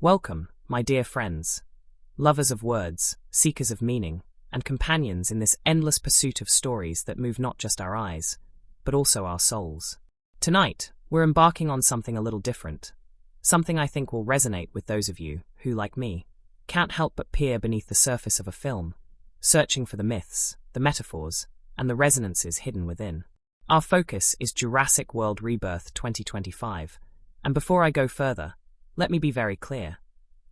Welcome, my dear friends, lovers of words, seekers of meaning, and companions in this endless pursuit of stories that move not just our eyes, but also our souls. Tonight, we're embarking on something a little different, something I think will resonate with those of you who, like me, can't help but peer beneath the surface of a film, searching for the myths, the metaphors, and the resonances hidden within. Our focus is Jurassic World Rebirth 2025, and before I go further, let me be very clear.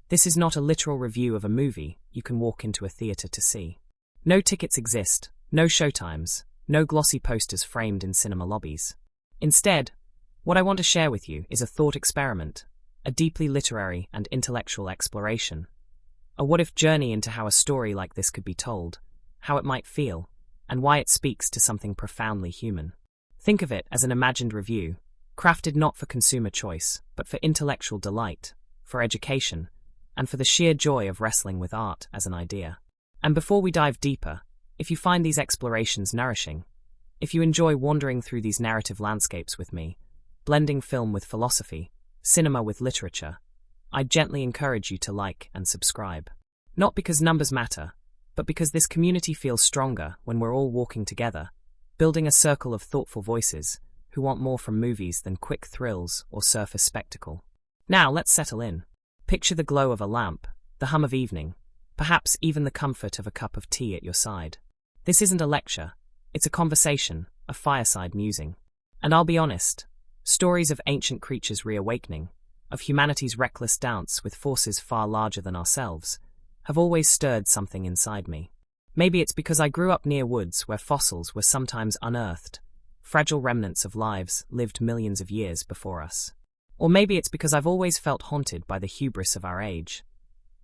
This is not a literal review of a movie you can walk into a theater to see. No tickets exist, no showtimes, no glossy posters framed in cinema lobbies. Instead, what I want to share with you is a thought experiment, a deeply literary and intellectual exploration, a what-if journey into how a story like this could be told, how it might feel, and why it speaks to something profoundly human. Think of it as an imagined review, crafted not for consumer choice, but for intellectual delight, for education, and for the sheer joy of wrestling with art as an idea. And before we dive deeper, if you find these explorations nourishing, if you enjoy wandering through these narrative landscapes with me, blending film with philosophy, cinema with literature, I gently encourage you to like and subscribe. Not because numbers matter, but because this community feels stronger when we're all walking together, building a circle of thoughtful voices who want more from movies than quick thrills or surface spectacle. Now let's settle in. Picture the glow of a lamp, the hum of evening, perhaps even the comfort of a cup of tea at your side. This isn't a lecture, it's a conversation, a fireside musing. And I'll be honest, stories of ancient creatures reawakening, of humanity's reckless dance with forces far larger than ourselves, have always stirred something inside me. Maybe it's because I grew up near woods where fossils were sometimes unearthed, fragile remnants of lives lived millions of years before us. Or maybe it's because I've always felt haunted by the hubris of our age,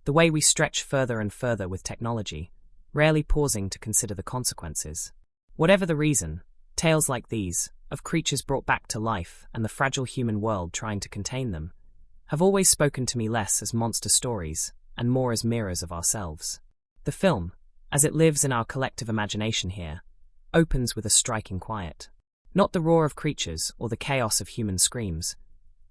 the way we stretch further and further with technology, rarely pausing to consider the consequences. Whatever the reason, tales like these, of creatures brought back to life and the fragile human world trying to contain them, have always spoken to me less as monster stories and more as mirrors of ourselves. The film, as it lives in our collective imagination here, opens with a striking quiet. Not the roar of creatures or the chaos of human screams,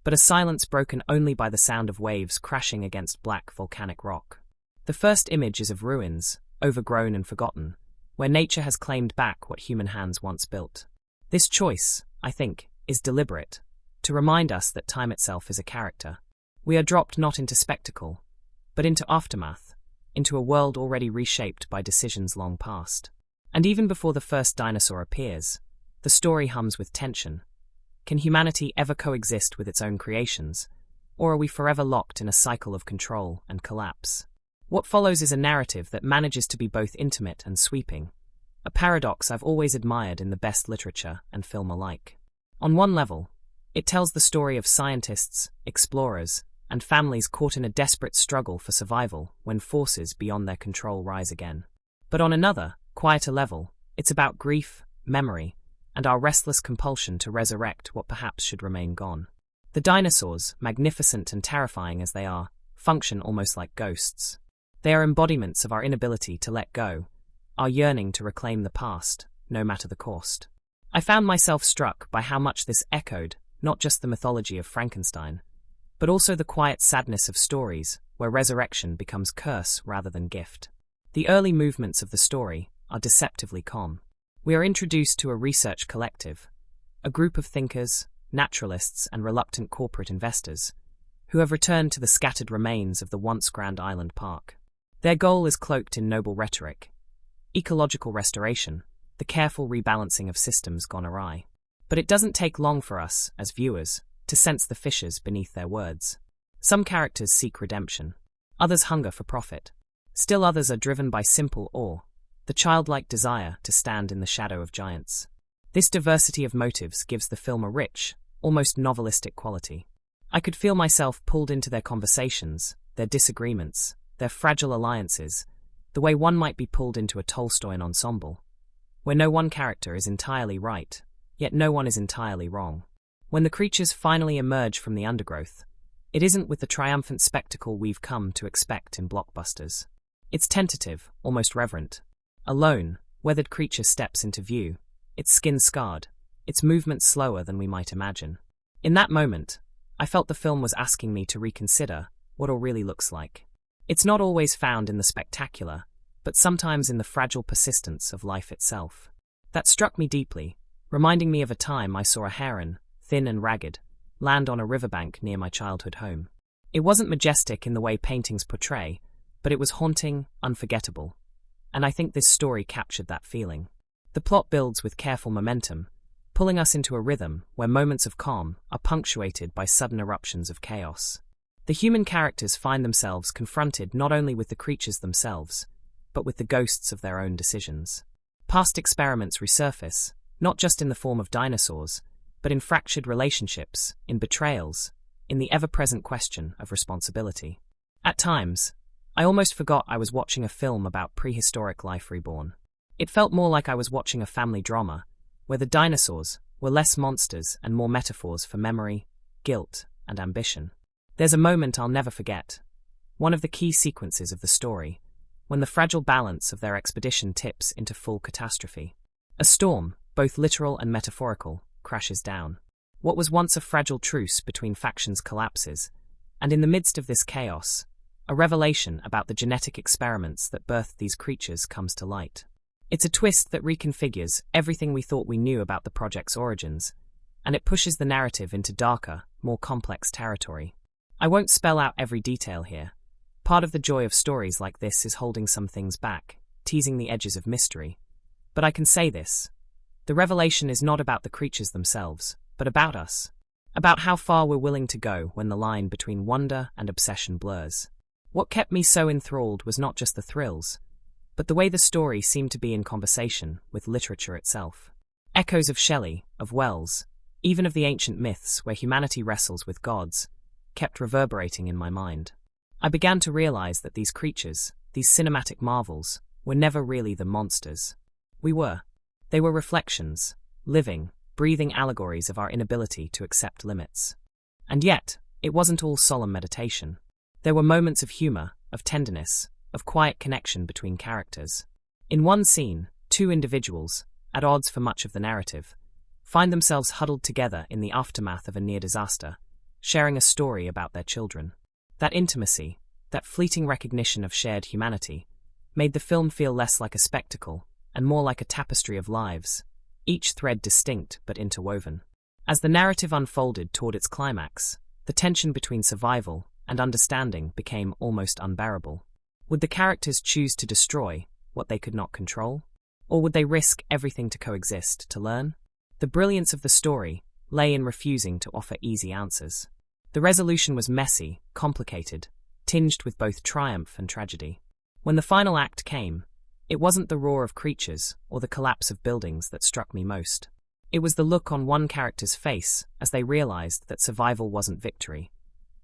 but a silence broken only by the sound of waves crashing against black volcanic rock. The first image is of ruins, overgrown and forgotten, where nature has claimed back what human hands once built. This choice, I think, is deliberate, to remind us that time itself is a character. We are dropped not into spectacle, but into aftermath, into a world already reshaped by decisions long past. And even before the first dinosaur appears, the story hums with tension. Can humanity ever coexist with its own creations, or are we forever locked in a cycle of control and collapse? What follows is a narrative that manages to be both intimate and sweeping, a paradox I've always admired in the best literature and film alike. On one level, it tells the story of scientists, explorers, and families caught in a desperate struggle for survival when forces beyond their control rise again. But on another, quieter level, it's about grief, memory, and our restless compulsion to resurrect what perhaps should remain gone. The dinosaurs, magnificent and terrifying as they are, function almost like ghosts. They are embodiments of our inability to let go, our yearning to reclaim the past, no matter the cost. I found myself struck by how much this echoed not just the mythology of Frankenstein, but also the quiet sadness of stories where resurrection becomes curse rather than gift. The early movements of the story are deceptively calm. We are introduced to a research collective, a group of thinkers, naturalists, and reluctant corporate investors, who have returned to the scattered remains of the once Grand Island Park. Their goal is cloaked in noble rhetoric: ecological restoration, the careful rebalancing of systems gone awry. But it doesn't take long for us, as viewers, to sense the fissures beneath their words. Some characters seek redemption. Others hunger for profit. Still others are driven by simple awe, the childlike desire to stand in the shadow of giants. This diversity of motives gives the film a rich, almost novelistic quality. I could feel myself pulled into their conversations, their disagreements, their fragile alliances, the way one might be pulled into a Tolstoyan ensemble, where no one character is entirely right, yet no one is entirely wrong. When the creatures finally emerge from the undergrowth, it isn't with the triumphant spectacle we've come to expect in blockbusters. It's tentative, almost reverent. A lone, weathered creature steps into view, its skin scarred, its movements slower than we might imagine. In that moment, I felt the film was asking me to reconsider what all really looks like. It's not always found in the spectacular, but sometimes in the fragile persistence of life itself. That struck me deeply, reminding me of a time I saw a heron, thin and ragged, land on a riverbank near my childhood home. It wasn't majestic in the way paintings portray, but it was haunting, unforgettable. And I think this story captured that feeling. The plot builds with careful momentum, pulling us into a rhythm where moments of calm are punctuated by sudden eruptions of chaos. The human characters find themselves confronted not only with the creatures themselves, but with the ghosts of their own decisions. Past experiments resurface, not just in the form of dinosaurs, but in fractured relationships, in betrayals, in the ever-present question of responsibility. At times, I almost forgot I was watching a film about prehistoric life reborn. It felt more like I was watching a family drama, where the dinosaurs were less monsters and more metaphors for memory, guilt, and ambition. There's a moment I'll never forget, one of the key sequences of the story, when the fragile balance of their expedition tips into full catastrophe. A storm, both literal and metaphorical, crashes down. What was once a fragile truce between factions collapses, and in the midst of this chaos, a revelation about the genetic experiments that birthed these creatures comes to light. It's a twist that reconfigures everything we thought we knew about the project's origins, and it pushes the narrative into darker, more complex territory. I won't spell out every detail here. Part of the joy of stories like this is holding some things back, teasing the edges of mystery. But I can say this. The revelation is not about the creatures themselves, but about us. About how far we're willing to go when the line between wonder and obsession blurs. What kept me so enthralled was not just the thrills, but the way the story seemed to be in conversation with literature itself. Echoes of Shelley, of Wells, even of the ancient myths where humanity wrestles with gods, kept reverberating in my mind. I began to realize that these creatures, these cinematic marvels, were never really the monsters. We were. They were reflections, living, breathing allegories of our inability to accept limits. And yet, it wasn't all solemn meditation. There were moments of humor, of tenderness, of quiet connection between characters. In one scene, two individuals, at odds for much of the narrative, find themselves huddled together in the aftermath of a near disaster, sharing a story about their children. That intimacy, that fleeting recognition of shared humanity, made the film feel less like a spectacle and more like a tapestry of lives, each thread distinct but interwoven. As the narrative unfolded toward its climax, the tension between survival and understanding became almost unbearable. Would the characters choose to destroy what they could not control? Or would they risk everything to coexist, to learn? The brilliance of the story lay in refusing to offer easy answers. The resolution was messy, complicated, tinged with both triumph and tragedy. When the final act came, it wasn't the roar of creatures or the collapse of buildings that struck me most. It was the look on one character's face as they realized that survival wasn't victory,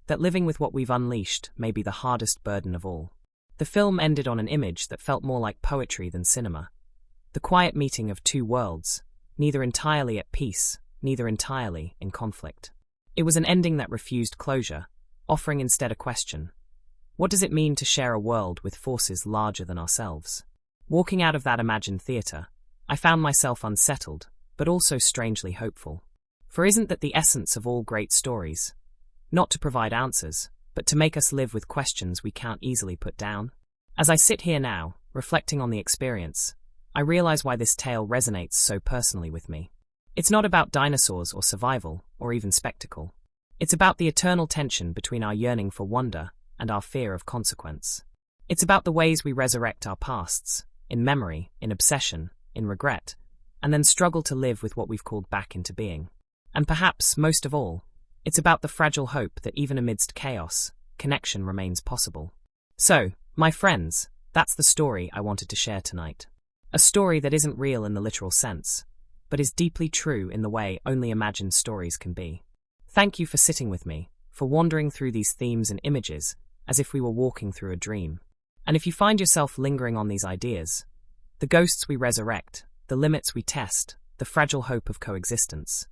that living with what we've unleashed may be the hardest burden of all. The film ended on an image that felt more like poetry than cinema. The quiet meeting of two worlds, neither entirely at peace, neither entirely in conflict. It was an ending that refused closure, offering instead a question. What does it mean to share a world with forces larger than ourselves? Walking out of that imagined theater, I found myself unsettled, but also strangely hopeful. For isn't that the essence of all great stories? Not to provide answers, but to make us live with questions we can't easily put down? As I sit here now, reflecting on the experience, I realize why this tale resonates so personally with me. It's not about dinosaurs or survival, or even spectacle. It's about the eternal tension between our yearning for wonder and our fear of consequence. It's about the ways we resurrect our pasts, in memory, in obsession, in regret, and then struggle to live with what we've called back into being. And perhaps, most of all, it's about the fragile hope that even amidst chaos, connection remains possible. So, my friends, that's the story I wanted to share tonight. A story that isn't real in the literal sense, but is deeply true in the way only imagined stories can be. Thank you for sitting with me, for wandering through these themes and images as if we were walking through a dream. And if you find yourself lingering on these ideas, the ghosts we resurrect, the limits we test, the fragile hope of coexistence,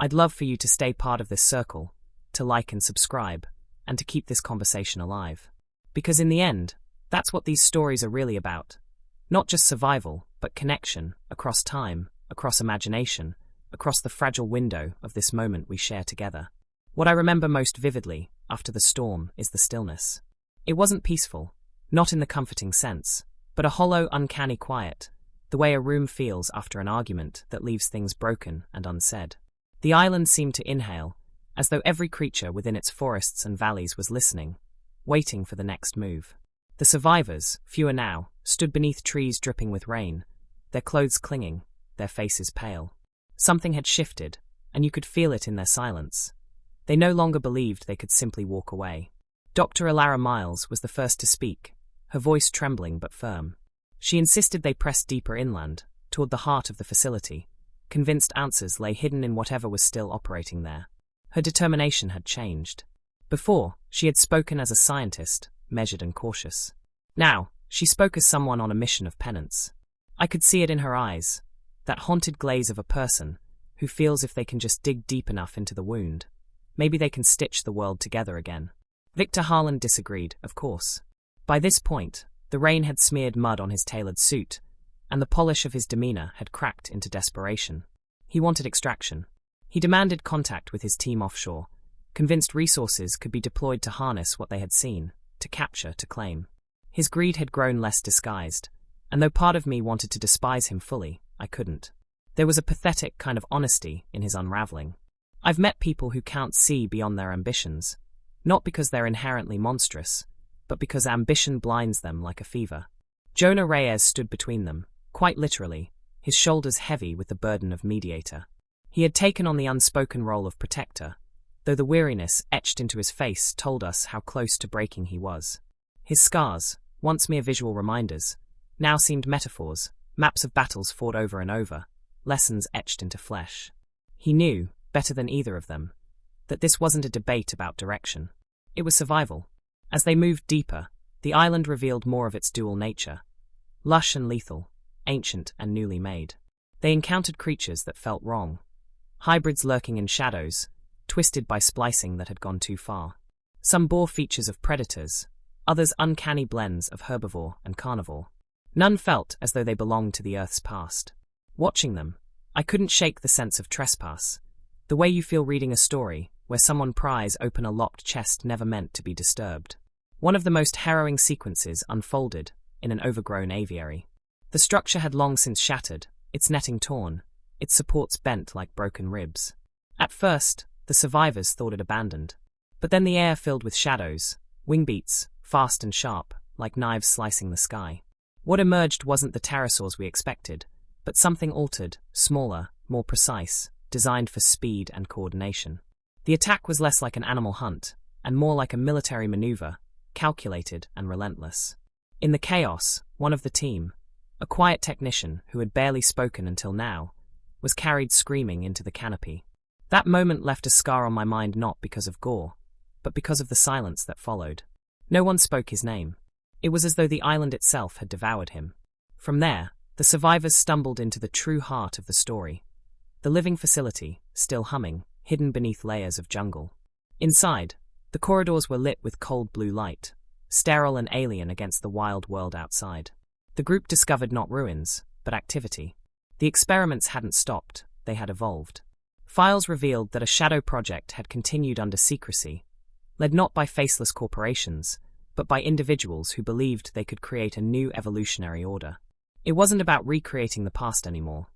I'd love for you to stay part of this circle, to like and subscribe, and to keep this conversation alive. Because in the end, that's what these stories are really about. Not just survival, but connection, across time, across imagination, across the fragile window of this moment we share together. What I remember most vividly after the storm is the stillness. It wasn't peaceful, not in the comforting sense, but a hollow, uncanny quiet, the way a room feels after an argument that leaves things broken and unsaid. The island seemed to inhale, as though every creature within its forests and valleys was listening, waiting for the next move. The survivors, fewer now, stood beneath trees dripping with rain, their clothes clinging, their faces pale. Something had shifted, and you could feel it in their silence. They no longer believed they could simply walk away. Dr. Alara Miles was the first to speak, her voice trembling but firm. She insisted they press deeper inland, toward the heart of the facility, convinced answers lay hidden in whatever was still operating there. Her determination had changed. Before, she had spoken as a scientist, measured and cautious. Now, she spoke as someone on a mission of penance. I could see it in her eyes, that haunted glaze of a person who feels if they can just dig deep enough into the wound, maybe they can stitch the world together again. Victor Harlan disagreed, of course. By this point, the rain had smeared mud on his tailored suit, and the polish of his demeanor had cracked into desperation. He wanted extraction. He demanded contact with his team offshore, convinced resources could be deployed to harness what they had seen, to capture, to claim. His greed had grown less disguised, and though part of me wanted to despise him fully, I couldn't. There was a pathetic kind of honesty in his unraveling. I've met people who can't see beyond their ambitions, not because they're inherently monstrous, but because ambition blinds them like a fever. Jonah Reyes stood between them, quite literally, his shoulders heavy with the burden of mediator. He had taken on the unspoken role of protector, though the weariness etched into his face told us how close to breaking he was. His scars, once mere visual reminders, now seemed metaphors, maps of battles fought over and over, lessons etched into flesh. He knew, better than either of them, that this wasn't a debate about direction. It was survival. As they moved deeper, the island revealed more of its dual nature, lush and lethal, ancient and newly made. They encountered creatures that felt wrong, hybrids lurking in shadows, twisted by splicing that had gone too far. Some bore features of predators, others uncanny blends of herbivore and carnivore. None felt as though they belonged to the Earth's past. Watching them, I couldn't shake the sense of trespass, the way you feel reading a story where someone pries open a locked chest never meant to be disturbed. One of the most harrowing sequences unfolded in an overgrown aviary. The structure had long since shattered, its netting torn, its supports bent like broken ribs. At first, the survivors thought it abandoned. But then the air filled with shadows, wing beats, fast and sharp, like knives slicing the sky. What emerged wasn't the pterosaurs we expected, but something altered, smaller, more precise, designed for speed and coordination. The attack was less like an animal hunt, and more like a military maneuver, calculated and relentless. In the chaos, one of the team, a quiet technician who had barely spoken until now, was carried screaming into the canopy. That moment left a scar on my mind not because of gore, but because of the silence that followed. No one spoke his name. It was as though the island itself had devoured him. From there, the survivors stumbled into the true heart of the story. The living facility, still humming, hidden beneath layers of jungle. Inside, the corridors were lit with cold blue light, sterile and alien against the wild world outside. The group discovered not ruins, but activity. The experiments hadn't stopped, they had evolved. Files revealed that a shadow project had continued under secrecy, led not by faceless corporations, but by individuals who believed they could create a new evolutionary order. It wasn't about recreating the past anymore.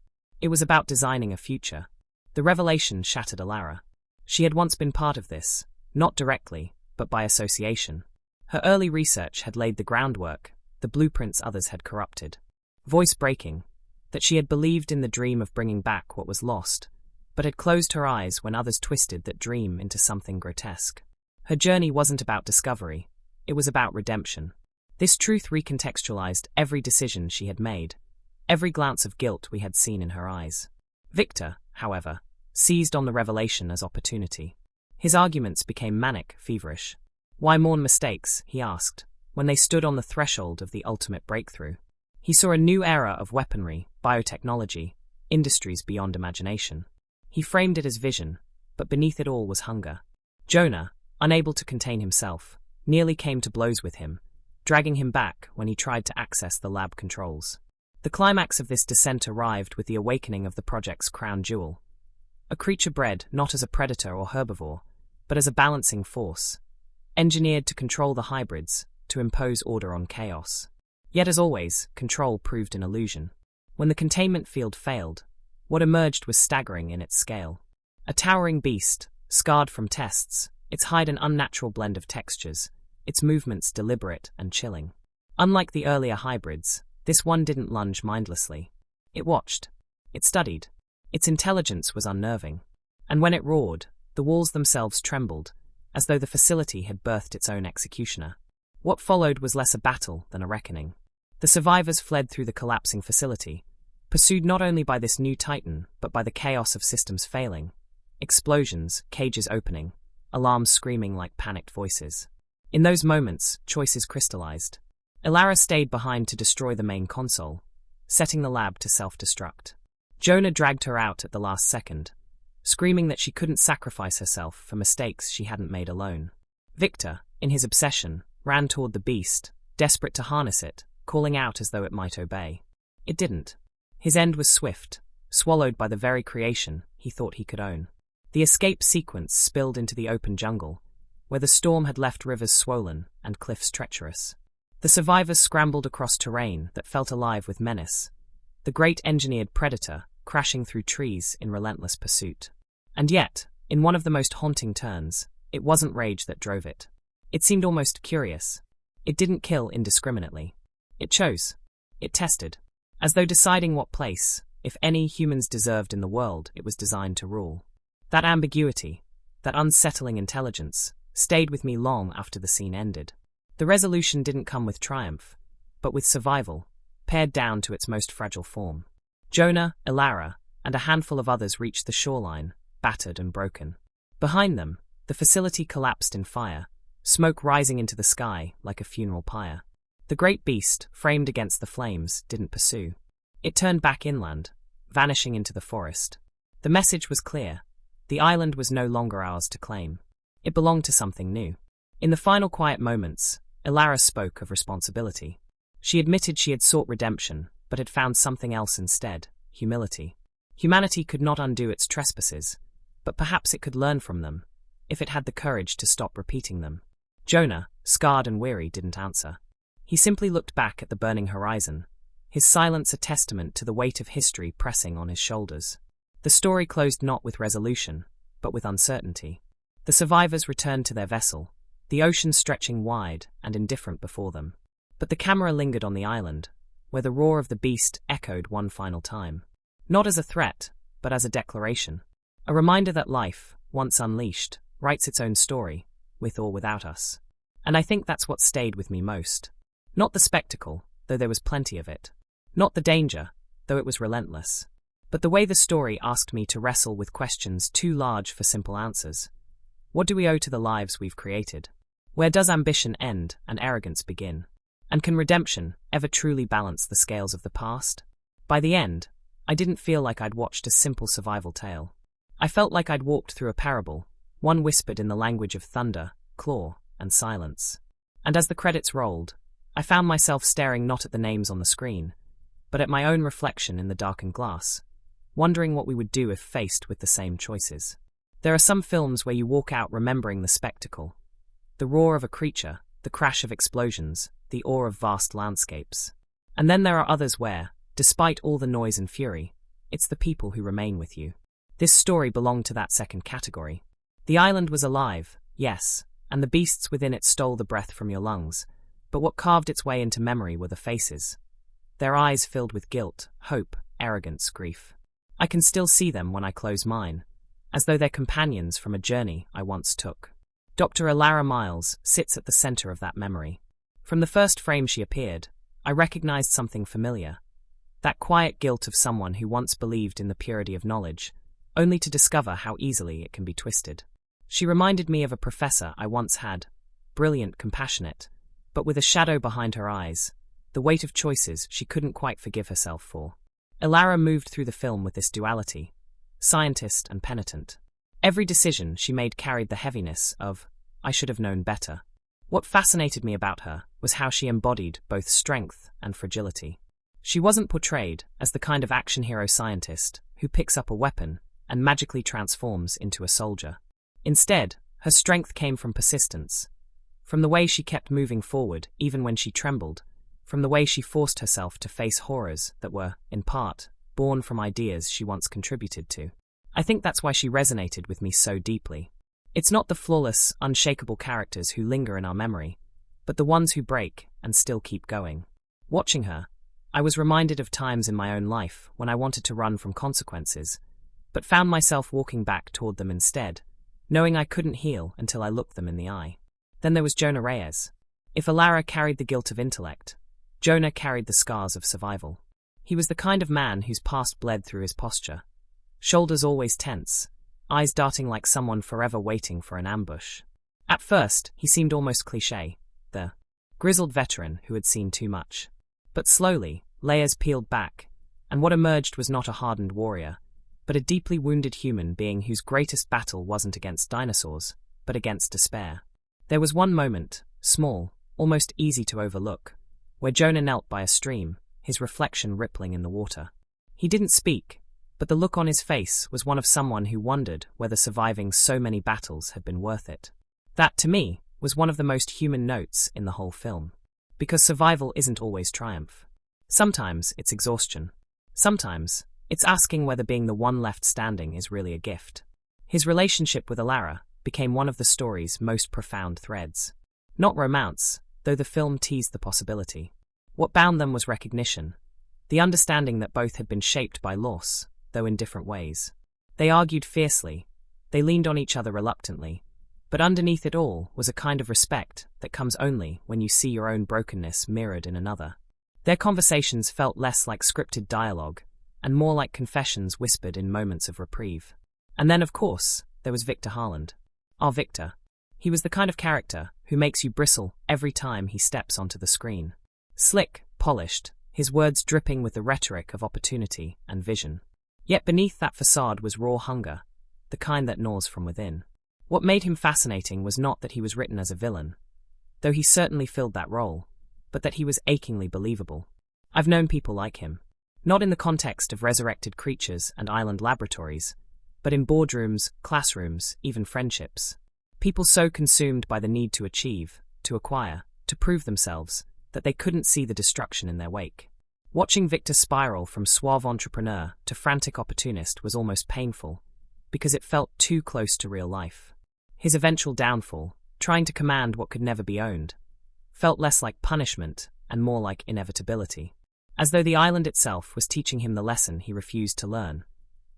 It was about designing a future. The revelation shattered Alara. She had once been part of this, not directly, but by association. Her early research had laid the groundwork, the blueprints others had corrupted. Voice breaking, that she had believed in the dream of bringing back what was lost, but had closed her eyes when others twisted that dream into something grotesque. Her journey wasn't about discovery, it was about redemption. This truth recontextualized every decision she had made, every glance of guilt we had seen in her eyes. Victor, however, seized on the revelation as opportunity. His arguments became manic, feverish. Why mourn mistakes, he asked, when they stood on the threshold of the ultimate breakthrough. He saw a new era of weaponry, biotechnology, industries beyond imagination. He framed it as vision, but beneath it all was hunger. Jonah, unable to contain himself, nearly came to blows with him, dragging him back when he tried to access the lab controls. The climax of this descent arrived with the awakening of the project's crown jewel. A creature bred not as a predator or herbivore, but as a balancing force, engineered to control the hybrids, to impose order on chaos. Yet as always, control proved an illusion. When the containment field failed, what emerged was staggering in its scale. A towering beast, scarred from tests, its hide an unnatural blend of textures, its movements deliberate and chilling. Unlike the earlier hybrids, this one didn't lunge mindlessly. It watched. It studied. Its intelligence was unnerving. And when it roared, the walls themselves trembled, as though the facility had birthed its own executioner. What followed was less a battle than a reckoning. The survivors fled through the collapsing facility, pursued not only by this new titan, but by the chaos of systems failing. Explosions, cages opening, alarms screaming like panicked voices. In those moments, choices crystallized. Elara stayed behind to destroy the main console, setting the lab to self-destruct. Jonah dragged her out at the last second, screaming that she couldn't sacrifice herself for mistakes she hadn't made alone. Victor, in his obsession, ran toward the beast, desperate to harness it, calling out as though it might obey. It didn't. His end was swift, swallowed by the very creation he thought he could own. The escape sequence spilled into the open jungle, where the storm had left rivers swollen and cliffs treacherous. The survivors scrambled across terrain that felt alive with menace, the great engineered predator crashing through trees in relentless pursuit. And yet, in one of the most haunting turns, it wasn't rage that drove it. It seemed almost curious. It didn't kill indiscriminately. It chose. It tested. As though deciding what place, if any, humans deserved in the world it was designed to rule. That ambiguity, that unsettling intelligence, stayed with me long after the scene ended. The resolution didn't come with triumph, but with survival, pared down to its most fragile form. Jonah, Elara, and a handful of others reached the shoreline, battered and broken. Behind them, the facility collapsed in fire, smoke rising into the sky like a funeral pyre. The great beast, framed against the flames, didn't pursue. It turned back inland, vanishing into the forest. The message was clear. The island was no longer ours to claim. It belonged to something new. In the final quiet moments, Elara spoke of responsibility. She admitted she had sought redemption, but had found something else instead: humility. Humanity could not undo its trespasses, but perhaps it could learn from them, if it had the courage to stop repeating them. Jonah, scarred and weary, didn't answer. He simply looked back at the burning horizon, his silence a testament to the weight of history pressing on his shoulders. The story closed not with resolution, but with uncertainty. The survivors returned to their vessel, the ocean stretching wide and indifferent before them. But the camera lingered on the island, where the roar of the beast echoed one final time. Not as a threat, but as a declaration. A reminder that life, once unleashed, writes its own story, with or without us. And I think that's what stayed with me most. Not the spectacle, though there was plenty of it. Not the danger, though it was relentless. But the way the story asked me to wrestle with questions too large for simple answers. What do we owe to the lives we've created? Where does ambition end and arrogance begin? And can redemption ever truly balance the scales of the past? By the end, I didn't feel like I'd watched a simple survival tale. I felt like I'd walked through a parable, one whispered in the language of thunder, claw, and silence. And as the credits rolled, I found myself staring not at the names on the screen, but at my own reflection in the darkened glass, wondering what we would do if faced with the same choices. There are some films where you walk out remembering the spectacle, the roar of a creature, the crash of explosions, the awe of vast landscapes. And then there are others where, despite all the noise and fury, it's the people who remain with you. This story belonged to that second category. The island was alive, yes, and the beasts within it stole the breath from your lungs, but what carved its way into memory were the faces. Their eyes filled with guilt, hope, arrogance, grief. I can still see them when I close mine, as though they're companions from a journey I once took. Dr. Elara Miles sits at the center of that memory. From the first frame she appeared, I recognized something familiar. That quiet guilt of someone who once believed in the purity of knowledge, only to discover how easily it can be twisted. She reminded me of a professor I once had, brilliant, compassionate, but with a shadow behind her eyes, the weight of choices she couldn't quite forgive herself for. Elara moved through the film with this duality, scientist and penitent. Every decision she made carried the heaviness of, I should have known better. What fascinated me about her was how she embodied both strength and fragility. She wasn't portrayed as the kind of action hero scientist who picks up a weapon and magically transforms into a soldier. Instead, her strength came from persistence, From the way she kept moving forward, even when she trembled, from the way she forced herself to face horrors that were, in part, born from ideas she once contributed to. I think that's why she resonated with me so deeply. It's not the flawless, unshakable characters who linger in our memory, but the ones who break and still keep going. Watching her, I was reminded of times in my own life when I wanted to run from consequences, but found myself walking back toward them instead, knowing I couldn't heal until I looked them in the eye. Then there was Jonah Reyes. If Alara carried the guilt of intellect, Jonah carried the scars of survival. He was the kind of man whose past bled through his posture. Shoulders always tense, eyes darting like someone forever waiting for an ambush. At first, he seemed almost cliché, the grizzled veteran who had seen too much. But slowly, layers peeled back, and what emerged was not a hardened warrior, but a deeply wounded human being whose greatest battle wasn't against dinosaurs, but against despair. There was one moment, small, almost easy to overlook, where Jonah knelt by a stream, his reflection rippling in the water. He didn't speak, but the look on his face was one of someone who wondered whether surviving so many battles had been worth it. That, to me, was one of the most human notes in the whole film. Because survival isn't always triumph. Sometimes it's exhaustion. Sometimes it's asking whether being the one left standing is really a gift. His relationship with Alara became one of the story's most profound threads. Not romance, though the film teased the possibility. What bound them was recognition, the understanding that both had been shaped by loss, though in different ways. They argued fiercely, they leaned on each other reluctantly, but underneath it all was a kind of respect that comes only when you see your own brokenness mirrored in another. Their conversations felt less like scripted dialogue, and more like confessions whispered in moments of reprieve. And then, of course, there was Victor Harland. Our Victor. He was the kind of character who makes you bristle every time he steps onto the screen. Slick, polished, his words dripping with the rhetoric of opportunity and vision. Yet beneath that facade was raw hunger, the kind that gnaws from within. What made him fascinating was not that he was written as a villain, though he certainly filled that role, but that he was achingly believable. I've known people like him, not in the context of resurrected creatures and island laboratories, but in boardrooms, classrooms, even friendships. People so consumed by the need to achieve, to acquire, to prove themselves, that they couldn't see the destruction in their wake. Watching Victor spiral from suave entrepreneur to frantic opportunist was almost painful, because it felt too close to real life. His eventual downfall, trying to command what could never be owned, felt less like punishment and more like inevitability, as though the island itself was teaching him the lesson he refused to learn.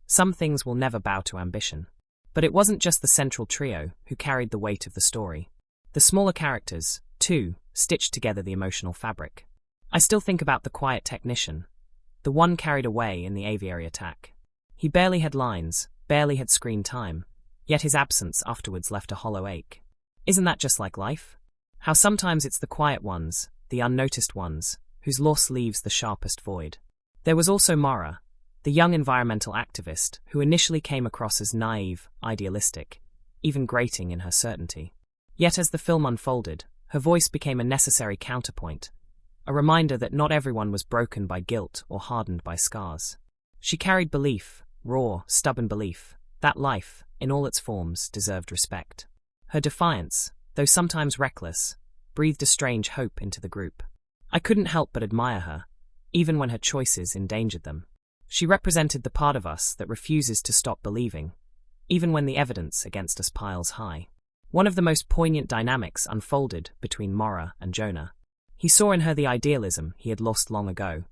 Some things will never bow to ambition. But it wasn't just the central trio who carried the weight of the story. The smaller characters, too, stitched together the emotional fabric. I still think about the quiet technician, the one carried away in the aviary attack. He barely had lines, barely had screen time, yet his absence afterwards left a hollow ache. Isn't that just like life? How sometimes it's the quiet ones, the unnoticed ones, whose loss leaves the sharpest void. There was also Mara, the young environmental activist who initially came across as naive, idealistic, even grating in her certainty. Yet as the film unfolded, her voice became a necessary counterpoint, a reminder that not everyone was broken by guilt or hardened by scars. She carried belief, raw, stubborn belief, that life, in all its forms, deserved respect. Her defiance, though sometimes reckless, breathed a strange hope into the group. I couldn't help but admire her, even when her choices endangered them. She represented the part of us that refuses to stop believing, even when the evidence against us piles high. One of the most poignant dynamics unfolded between Mara and Jonah. He saw in her the idealism he had lost long ago,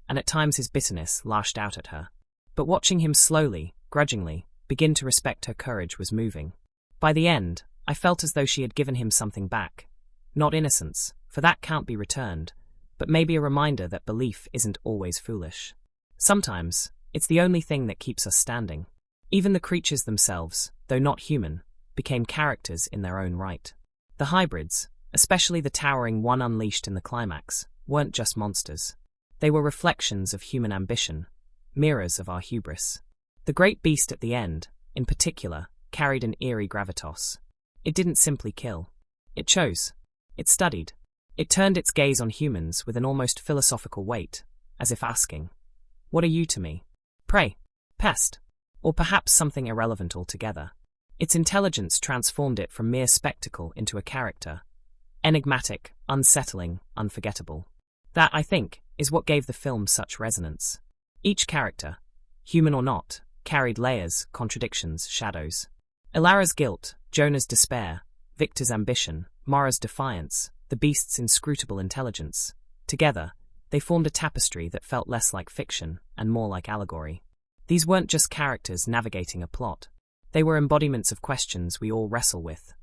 and at times his bitterness lashed out at her. But watching him slowly, grudgingly, begin to respect her courage was moving. By the end, I felt as though she had given him something back. Not innocence, for that can't be returned, but maybe a reminder that belief isn't always foolish. Sometimes, it's the only thing that keeps us standing. Even the creatures themselves, though not human, became characters in their own right. The hybrids, especially the towering one unleashed in the climax, weren't just monsters. They were reflections of human ambition, mirrors of our hubris. The great beast at the end, in particular, carried an eerie gravitas. It didn't simply kill. It chose. It studied. It turned its gaze on humans with an almost philosophical weight, as if asking, "What are you to me? Prey? Pest? Or perhaps something irrelevant altogether?" Its intelligence transformed it from mere spectacle into a character, Enigmatic, unsettling, unforgettable. That, I think, is what gave the film such resonance. Each character, human or not, carried layers, contradictions, shadows. Elara's guilt, Jonah's despair, Victor's ambition, Mara's defiance, the beast's inscrutable intelligence. Together, they formed a tapestry that felt less like fiction and more like allegory. These weren't just characters navigating a plot. They were embodiments of questions we all wrestle with.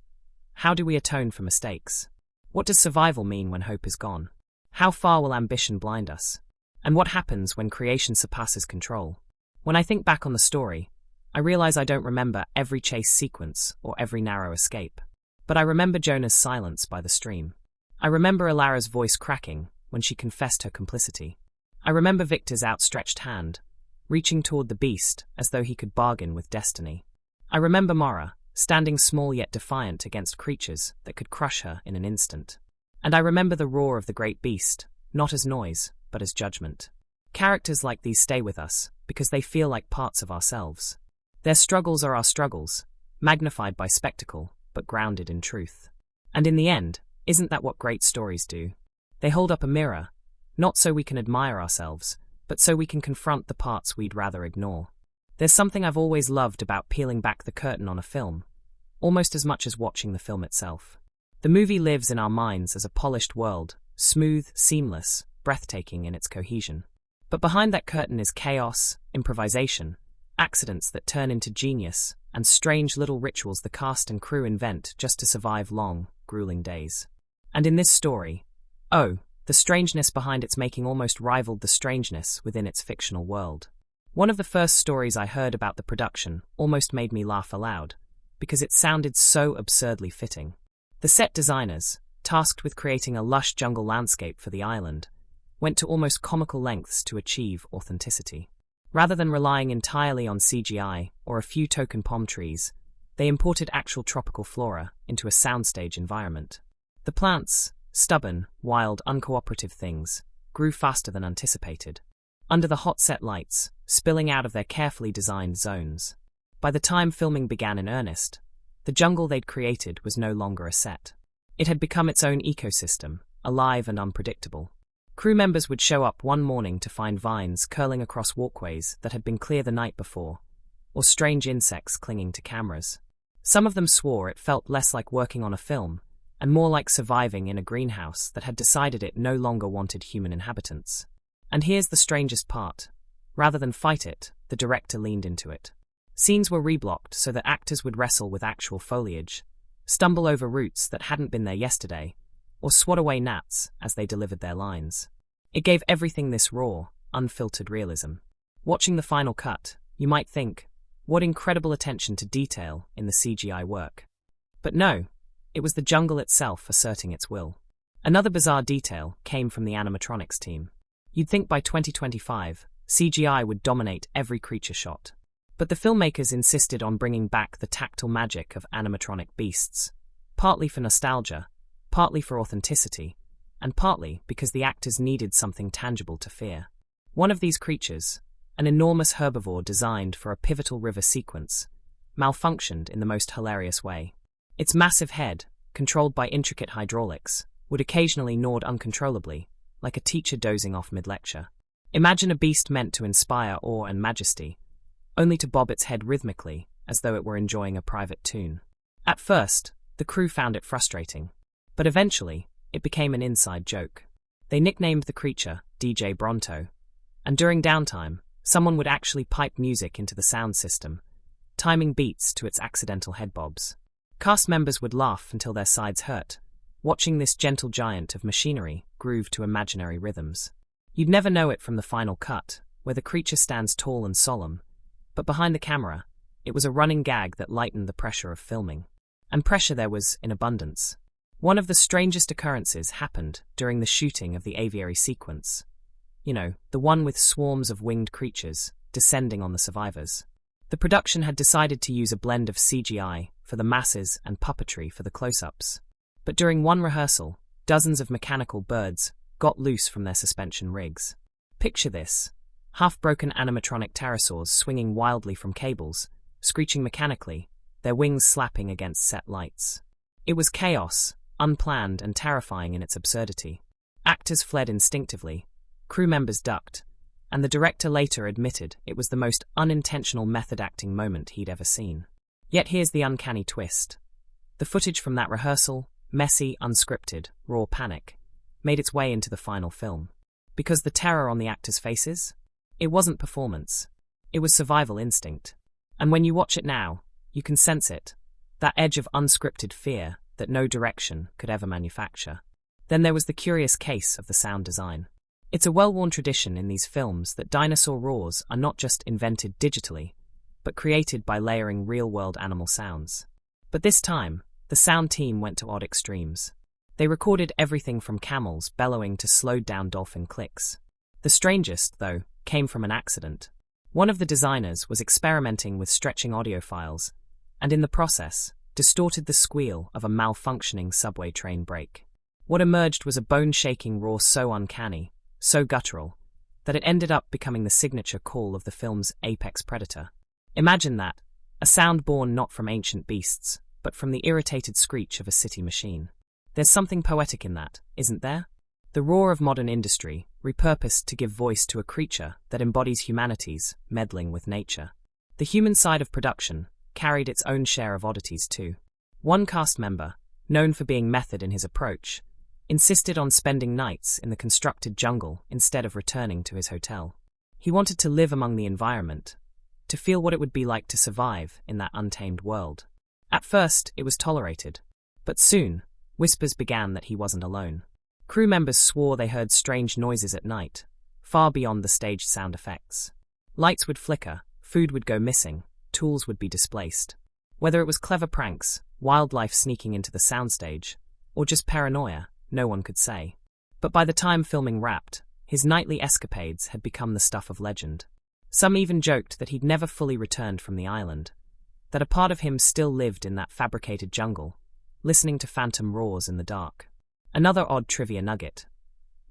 How do we atone for mistakes? What does survival mean when hope is gone? How far will ambition blind us? And what happens when creation surpasses control? When I think back on the story, I realize I don't remember every chase sequence or every narrow escape. But I remember Jonah's silence by the stream. I remember Elara's voice cracking when she confessed her complicity. I remember Victor's outstretched hand, reaching toward the beast as though he could bargain with destiny. I remember Mara, standing small yet defiant against creatures that could crush her in an instant. And I remember the roar of the great beast, not as noise, but as judgment. Characters like these stay with us because they feel like parts of ourselves. Their struggles are our struggles, magnified by spectacle, but grounded in truth. And in the end, isn't that what great stories do? They hold up a mirror, not so we can admire ourselves, but so we can confront the parts we'd rather ignore. There's something I've always loved about peeling back the curtain on a film, almost as much as watching the film itself. The movie lives in our minds as a polished world, smooth, seamless, breathtaking in its cohesion. But behind that curtain is chaos, improvisation, accidents that turn into genius, and strange little rituals the cast and crew invent just to survive long, grueling days. And in this story, the strangeness behind its making almost rivaled the strangeness within its fictional world. One of the first stories I heard about the production almost made me laugh aloud, because it sounded so absurdly fitting. The set designers, tasked with creating a lush jungle landscape for the island, went to almost comical lengths to achieve authenticity. Rather than relying entirely on CGI or a few token palm trees, they imported actual tropical flora into a soundstage environment. The plants, stubborn, wild, uncooperative things, grew faster than anticipated, under the hot set lights, spilling out of their carefully designed zones. By the time filming began in earnest, the jungle they'd created was no longer a set. It had become its own ecosystem, alive and unpredictable. Crew members would show up one morning to find vines curling across walkways that had been clear the night before, or strange insects clinging to cameras. Some of them swore it felt less like working on a film, and more like surviving in a greenhouse that had decided it no longer wanted human inhabitants. And here's the strangest part. Rather than fight it, the director leaned into it. Scenes were reblocked so that actors would wrestle with actual foliage, stumble over roots that hadn't been there yesterday, or swat away gnats as they delivered their lines. It gave everything this raw, unfiltered realism. Watching the final cut, you might think, what incredible attention to detail in the CGI work. But no, it was the jungle itself asserting its will. Another bizarre detail came from the animatronics team. You'd think by 2025, CGI would dominate every creature shot. But the filmmakers insisted on bringing back the tactile magic of animatronic beasts, partly for nostalgia, partly for authenticity, and partly because the actors needed something tangible to fear. One of these creatures, an enormous herbivore designed for a pivotal river sequence, malfunctioned in the most hilarious way. Its massive head, controlled by intricate hydraulics, would occasionally nod uncontrollably, like a teacher dozing off mid-lecture. Imagine a beast meant to inspire awe and majesty, only to bob its head rhythmically, as though it were enjoying a private tune. At first, the crew found it frustrating, but eventually, it became an inside joke. They nicknamed the creature DJ Bronto, and during downtime, someone would actually pipe music into the sound system, timing beats to its accidental head bobs. Cast members would laugh until their sides hurt, watching this gentle giant of machinery groove to imaginary rhythms. You'd never know it from the final cut, where the creature stands tall and solemn, but behind the camera, it was a running gag that lightened the pressure of filming. And pressure there was in abundance. One of the strangest occurrences happened during the shooting of the aviary sequence. You know, the one with swarms of winged creatures descending on the survivors. The production had decided to use a blend of CGI for the masses and puppetry for the close-ups. But during one rehearsal, dozens of mechanical birds got loose from their suspension rigs. Picture this: half-broken animatronic pterosaurs swinging wildly from cables, screeching mechanically, their wings slapping against set lights. It was chaos, unplanned and terrifying in its absurdity. Actors fled instinctively, crew members ducked, and the director later admitted it was the most unintentional method acting moment he'd ever seen. Yet here's the uncanny twist. The footage from that rehearsal, messy, unscripted, raw panic, made its way into the final film. Because the terror on the actors' faces? It wasn't performance. It was survival instinct. And when you watch it now, you can sense it, that edge of unscripted fear that no direction could ever manufacture. Then there was the curious case of the sound design. It's a well-worn tradition in these films that dinosaur roars are not just invented digitally, but created by layering real-world animal sounds. But this time, the sound team went to odd extremes. They recorded everything from camels bellowing to slowed-down dolphin clicks. The strangest, though, came from an accident. One of the designers was experimenting with stretching audio files, and in the process, distorted the squeal of a malfunctioning subway train brake. What emerged was a bone-shaking roar so uncanny, so guttural, that it ended up becoming the signature call of the film's apex predator. Imagine that, a sound born not from ancient beasts, but from the irritated screech of a city machine. There's something poetic in that, isn't there? The roar of modern industry, repurposed to give voice to a creature that embodies humanity's meddling with nature. The human side of production carried its own share of oddities too. One cast member, known for being method in his approach, insisted on spending nights in the constructed jungle instead of returning to his hotel. He wanted to live among the environment, to feel what it would be like to survive in that untamed world. At first, it was tolerated, but soon, whispers began that he wasn't alone. Crew members swore they heard strange noises at night, far beyond the staged sound effects. Lights would flicker, food would go missing, tools would be displaced. Whether it was clever pranks, wildlife sneaking into the soundstage, or just paranoia, no one could say. But by the time filming wrapped, his nightly escapades had become the stuff of legend. Some even joked that he'd never fully returned from the island, that a part of him still lived in that fabricated jungle, listening to phantom roars in the dark. Another odd trivia nugget.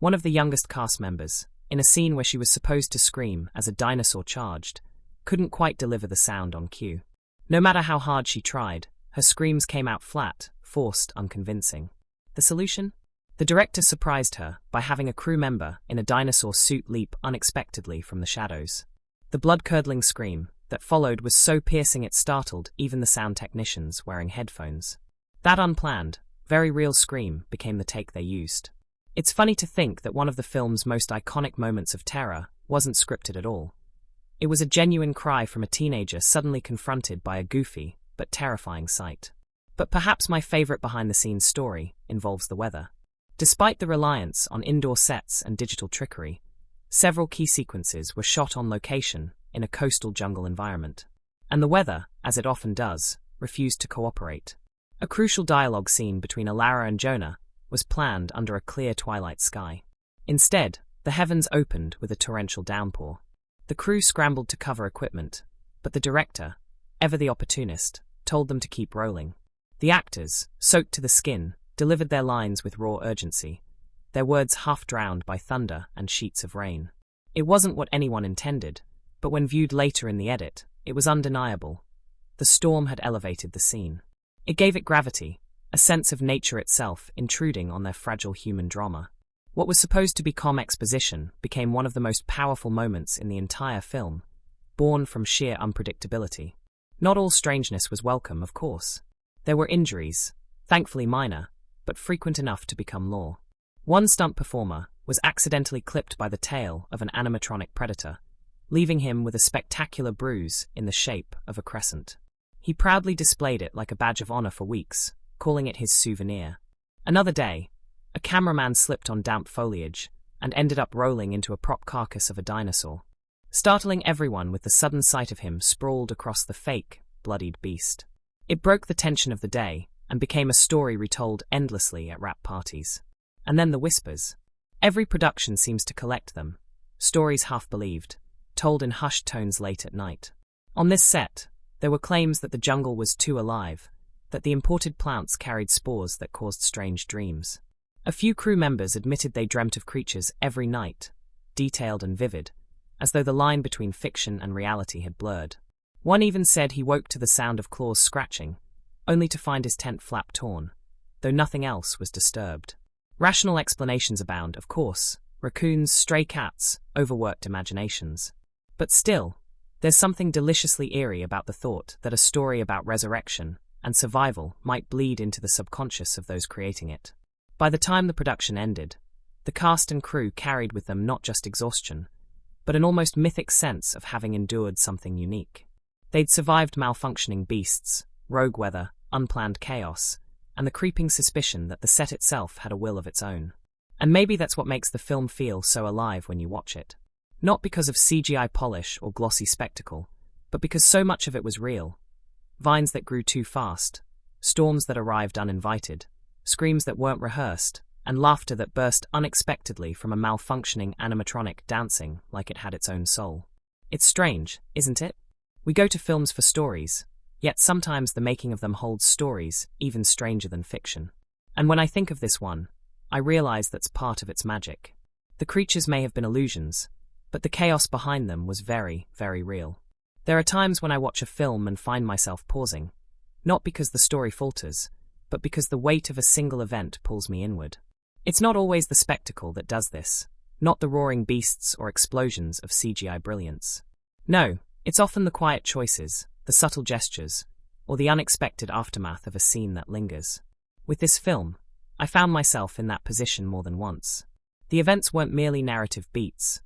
One of the youngest cast members, in a scene where she was supposed to scream as a dinosaur charged, couldn't quite deliver the sound on cue. No matter how hard she tried, her screams came out flat, forced, unconvincing. The solution? The director surprised her by having a crew member in a dinosaur suit leap unexpectedly from the shadows. The blood-curdling scream that followed was so piercing it startled even the sound technicians wearing headphones. That unplanned, very real scream became the take they used. It's funny to think that one of the film's most iconic moments of terror wasn't scripted at all. It was a genuine cry from a teenager suddenly confronted by a goofy but terrifying sight. But perhaps my favorite behind-the-scenes story involves the weather. Despite the reliance on indoor sets and digital trickery, several key sequences were shot on location in a coastal jungle environment. And the weather, as it often does, refused to cooperate. A crucial dialogue scene between Alara and Jonah was planned under a clear twilight sky. Instead, the heavens opened with a torrential downpour. The crew scrambled to cover equipment, but the director, ever the opportunist, told them to keep rolling. The actors, soaked to the skin, delivered their lines with raw urgency, their words half drowned by thunder and sheets of rain. It wasn't what anyone intended, but when viewed later in the edit, it was undeniable. The storm had elevated the scene. It gave it gravity, a sense of nature itself intruding on their fragile human drama. What was supposed to be calm exposition became one of the most powerful moments in the entire film, born from sheer unpredictability. Not all strangeness was welcome, of course. There were injuries, thankfully minor, but frequent enough to become law. One stunt performer was accidentally clipped by the tail of an animatronic predator, leaving him with a spectacular bruise in the shape of a crescent. He proudly displayed it like a badge of honor for weeks, calling it his souvenir. Another day, a cameraman slipped on damp foliage and ended up rolling into a prop carcass of a dinosaur, startling everyone with the sudden sight of him sprawled across the fake, bloodied beast. It broke the tension of the day and became a story retold endlessly at wrap parties. And then the whispers. Every production seems to collect them, stories half-believed, told in hushed tones late at night. On this set, there were claims that the jungle was too alive, that the imported plants carried spores that caused strange dreams. A few crew members admitted they dreamt of creatures every night, detailed and vivid, as though the line between fiction and reality had blurred. One even said he woke to the sound of claws scratching, only to find his tent flap torn, though nothing else was disturbed. Rational explanations abound, of course: raccoons, stray cats, overworked imaginations. But still, there's something deliciously eerie about the thought that a story about resurrection and survival might bleed into the subconscious of those creating it. By the time the production ended, the cast and crew carried with them not just exhaustion, but an almost mythic sense of having endured something unique. They'd survived malfunctioning beasts, rogue weather, unplanned chaos, and the creeping suspicion that the set itself had a will of its own. And maybe that's what makes the film feel so alive when you watch it. Not because of CGI polish or glossy spectacle, but because so much of it was real. Vines that grew too fast, storms that arrived uninvited, screams that weren't rehearsed, and laughter that burst unexpectedly from a malfunctioning animatronic dancing like it had its own soul. It's strange, isn't it? We go to films for stories, yet sometimes the making of them holds stories even stranger than fiction. And when I think of this one, I realize that's part of its magic. The creatures may have been illusions, but the chaos behind them was very, very real. There are times when I watch a film and find myself pausing, not because the story falters, but because the weight of a single event pulls me inward. It's not always the spectacle that does this, not the roaring beasts or explosions of CGI brilliance. No, it's often the quiet choices, the subtle gestures, or the unexpected aftermath of a scene that lingers. With this film, I found myself in that position more than once. The events weren't merely narrative beats.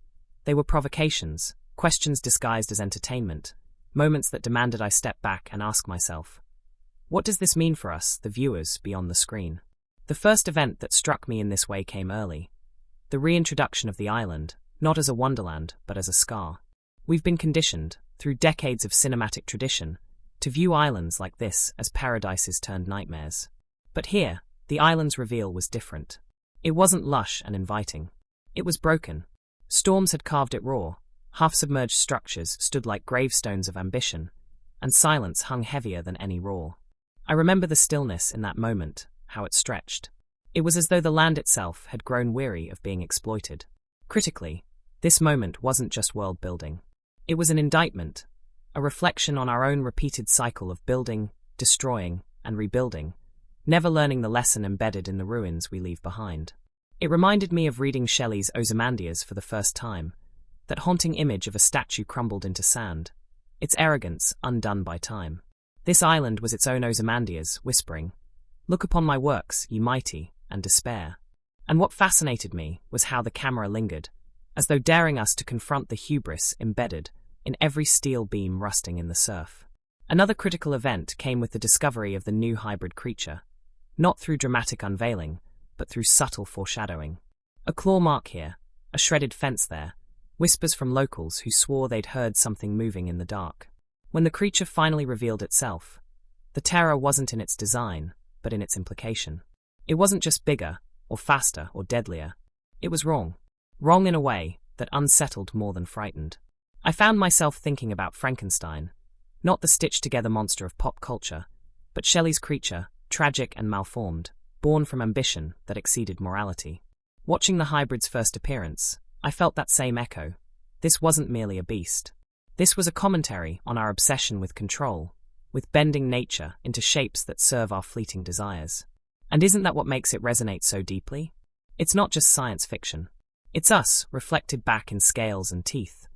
They were provocations, questions disguised as entertainment, moments that demanded I step back and ask myself, what does this mean for us, the viewers, beyond the screen? The first event that struck me in this way came early. The reintroduction of the island, not as a wonderland, but as a scar. We've been conditioned, through decades of cinematic tradition, to view islands like this as paradises turned nightmares. But here, the island's reveal was different. It wasn't lush and inviting. It was broken. Storms had carved it raw, half-submerged structures stood like gravestones of ambition, and silence hung heavier than any roar. I remember the stillness in that moment, how it stretched. It was as though the land itself had grown weary of being exploited. Critically, this moment wasn't just world-building. It was an indictment, a reflection on our own repeated cycle of building, destroying, and rebuilding, never learning the lesson embedded in the ruins we leave behind. It reminded me of reading Shelley's Ozymandias for the first time, that haunting image of a statue crumbled into sand, its arrogance undone by time. This island was its own Ozymandias, whispering, "Look upon my works, ye mighty, and despair." And what fascinated me was how the camera lingered, as though daring us to confront the hubris embedded in every steel beam rusting in the surf. Another critical event came with the discovery of the new hybrid creature, not through dramatic unveiling, but through subtle foreshadowing. A claw mark here, a shredded fence there, whispers from locals who swore they'd heard something moving in the dark. When the creature finally revealed itself, the terror wasn't in its design, but in its implication. It wasn't just bigger, or faster, or deadlier. It was wrong. Wrong in a way that unsettled more than frightened. I found myself thinking about Frankenstein, not the stitched-together monster of pop culture, but Shelley's creature, tragic and malformed, born from ambition that exceeded morality. Watching the hybrid's first appearance, I felt that same echo. This wasn't merely a beast. This was a commentary on our obsession with control, with bending nature into shapes that serve our fleeting desires. And isn't that what makes it resonate so deeply? It's not just science fiction. It's us, reflected back in scales and teeth,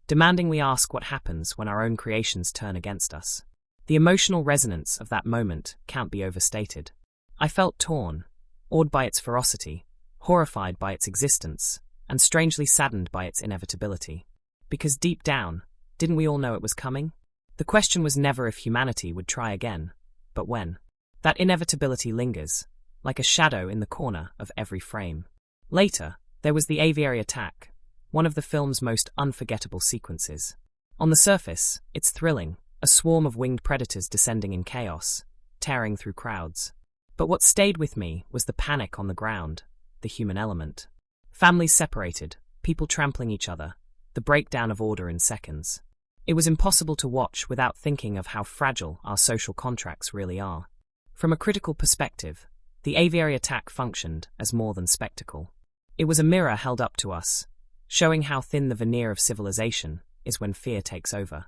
demanding we ask what happens when our own creations turn against us. The emotional resonance of that moment can't be overstated. I felt torn, awed by its ferocity, horrified by its existence, and strangely saddened by its inevitability. Because deep down, didn't we all know it was coming? The question was never if humanity would try again, but when. That inevitability lingers, like a shadow in the corner of every frame. Later, there was the aviary attack, one of the film's most unforgettable sequences. On the surface, it's thrilling, a swarm of winged predators descending in chaos, tearing through crowds. But what stayed with me was the panic on the ground, the human element. Families separated, people trampling each other, the breakdown of order in seconds. It was impossible to watch without thinking of how fragile our social contracts really are. From a critical perspective, the aviary attack functioned as more than spectacle. It was a mirror held up to us, showing how thin the veneer of civilization is when fear takes over.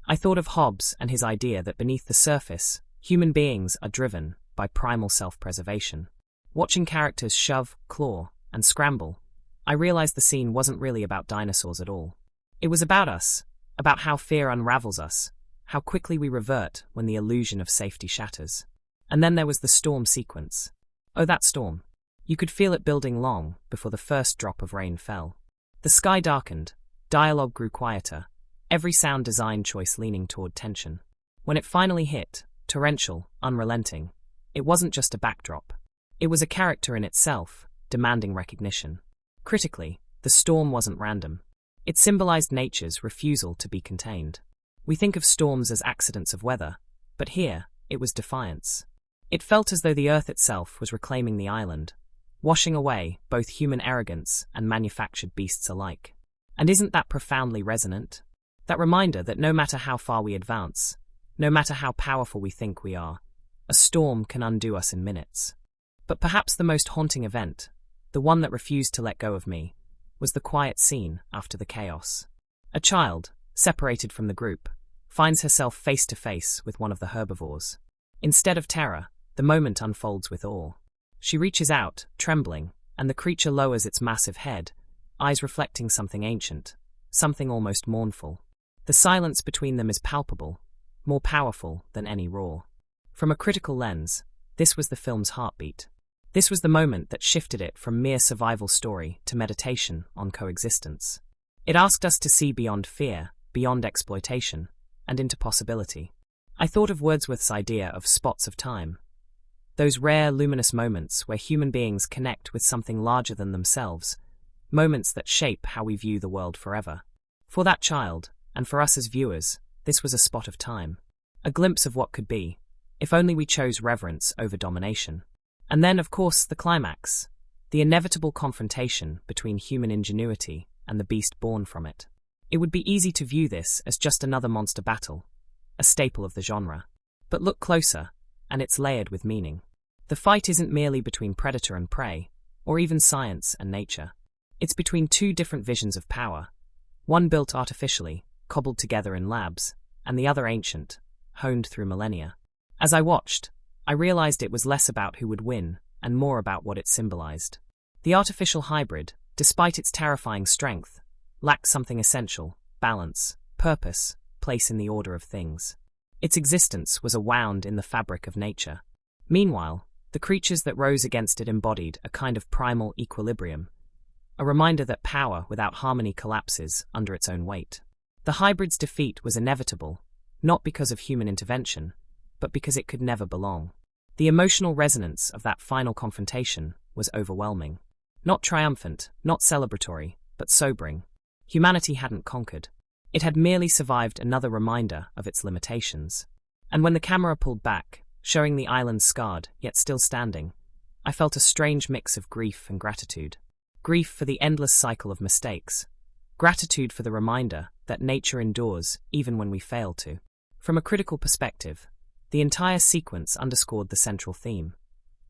I thought of Hobbes and his idea that beneath the surface, human beings are driven, by primal self-preservation. Watching characters shove, claw, and scramble, I realized the scene wasn't really about dinosaurs at all. It was about us, about how fear unravels us, how quickly we revert when the illusion of safety shatters. And then there was the storm sequence. Oh, that storm. You could feel it building long before the first drop of rain fell. The sky darkened, dialogue grew quieter, every sound design choice leaning toward tension. When it finally hit, torrential, unrelenting, it wasn't just a backdrop. It was a character in itself, demanding recognition. Critically, the storm wasn't random. It symbolized nature's refusal to be contained. We think of storms as accidents of weather, but here, it was defiance. It felt as though the earth itself was reclaiming the island, washing away both human arrogance and manufactured beasts alike. And isn't that profoundly resonant? That reminder that no matter how far we advance, no matter how powerful we think we are, a storm can undo us in minutes. But perhaps the most haunting event, the one that refused to let go of me, was the quiet scene after the chaos. A child, separated from the group, finds herself face to face with one of the herbivores. Instead of terror, the moment unfolds with awe. She reaches out, trembling, and the creature lowers its massive head, eyes reflecting something ancient, something almost mournful. The silence between them is palpable, more powerful than any roar. From a critical lens, this was the film's heartbeat. This was the moment that shifted it from mere survival story to meditation on coexistence. It asked us to see beyond fear, beyond exploitation, and into possibility. I thought of Wordsworth's idea of spots of time. Those rare, luminous moments where human beings connect with something larger than themselves, moments that shape how we view the world forever. For that child, and for us as viewers, this was a spot of time. A glimpse of what could be, if only we chose reverence over domination. And then, of course, the climax, the inevitable confrontation between human ingenuity and the beast born from it. It would be easy to view this as just another monster battle, a staple of the genre. But look closer, and it's layered with meaning. The fight isn't merely between predator and prey, or even science and nature. It's between two different visions of power, one built artificially, cobbled together in labs, and the other ancient, honed through millennia. As I watched, I realized it was less about who would win, and more about what it symbolized. The artificial hybrid, despite its terrifying strength, lacked something essential: balance, purpose, place in the order of things. Its existence was a wound in the fabric of nature. Meanwhile, the creatures that rose against it embodied a kind of primal equilibrium, a reminder that power without harmony collapses under its own weight. The hybrid's defeat was inevitable, not because of human intervention, but because it could never belong. The emotional resonance of that final confrontation was overwhelming. Not triumphant, not celebratory, but sobering. Humanity hadn't conquered. It had merely survived another reminder of its limitations. And when the camera pulled back, showing the island scarred, yet still standing, I felt a strange mix of grief and gratitude. Grief for the endless cycle of mistakes. Gratitude for the reminder that nature endures even when we fail to. From a critical perspective, the entire sequence underscored the central theme,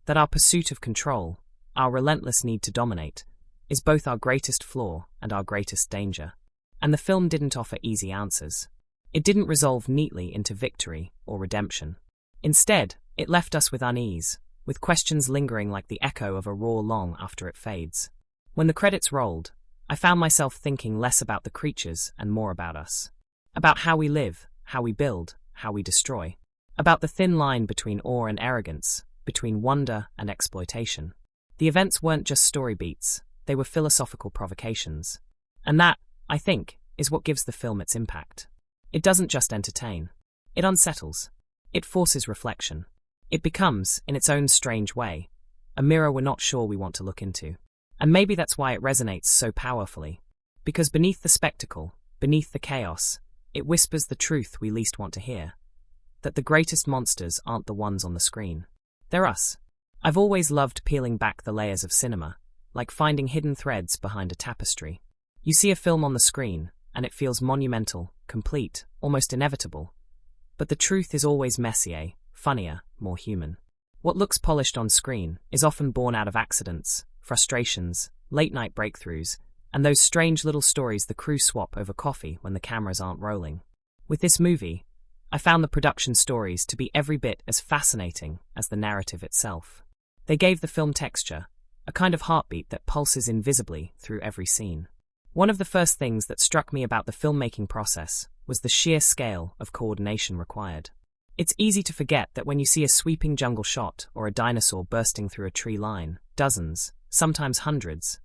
that our pursuit of control, our relentless need to dominate, is both our greatest flaw and our greatest danger. And the film didn't offer easy answers. It didn't resolve neatly into victory or redemption. Instead, it left us with unease, with questions lingering like the echo of a roar long after it fades. When the credits rolled, I found myself thinking less about the creatures and more about us. About how we live, how we build, how we destroy. About the thin line between awe and arrogance, between wonder and exploitation. The events weren't just story beats, they were philosophical provocations. And that, I think, is what gives the film its impact. It doesn't just entertain. It unsettles. It forces reflection. It becomes, in its own strange way, a mirror we're not sure we want to look into. And maybe that's why it resonates so powerfully. Because beneath the spectacle, beneath the chaos, it whispers the truth we least want to hear. That the greatest monsters aren't the ones on the screen. They're us. I've always loved peeling back the layers of cinema, like finding hidden threads behind a tapestry. You see a film on the screen, and it feels monumental, complete, almost inevitable. But the truth is always messier, funnier, more human. What looks polished on screen is often born out of accidents, frustrations, late-night breakthroughs, and those strange little stories the crew swap over coffee when the cameras aren't rolling. With this movie, I found the production stories to be every bit as fascinating as the narrative itself. They gave the film texture, a kind of heartbeat that pulses invisibly through every scene. One of the first things that struck me about the filmmaking process was the sheer scale of coordination required. It's easy to forget that when you see a sweeping jungle shot or a dinosaur bursting through a tree line, dozens, sometimes hundreds,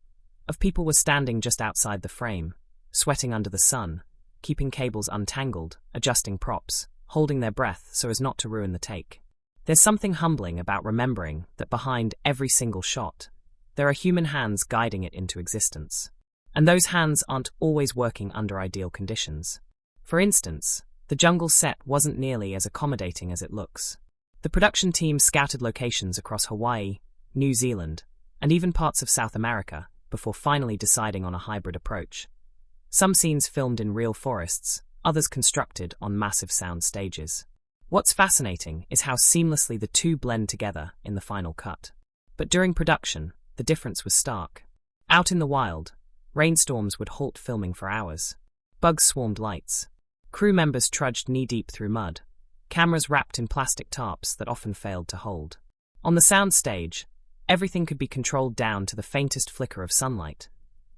of people were standing just outside the frame, sweating under the sun, keeping cables untangled, adjusting props, holding their breath so as not to ruin the take. There's something humbling about remembering that behind every single shot, there are human hands guiding it into existence. And those hands aren't always working under ideal conditions. For instance, the jungle set wasn't nearly as accommodating as it looks. The production team scouted locations across Hawaii, New Zealand, and even parts of South America before finally deciding on a hybrid approach. Some scenes filmed in real forests, others constructed on massive sound stages. What's fascinating is how seamlessly the two blend together in the final cut. But during production, the difference was stark. Out in the wild, rainstorms would halt filming for hours. Bugs swarmed lights. Crew members trudged knee-deep through mud, cameras wrapped in plastic tarps that often failed to hold. On the sound stage, everything could be controlled down to the faintest flicker of sunlight.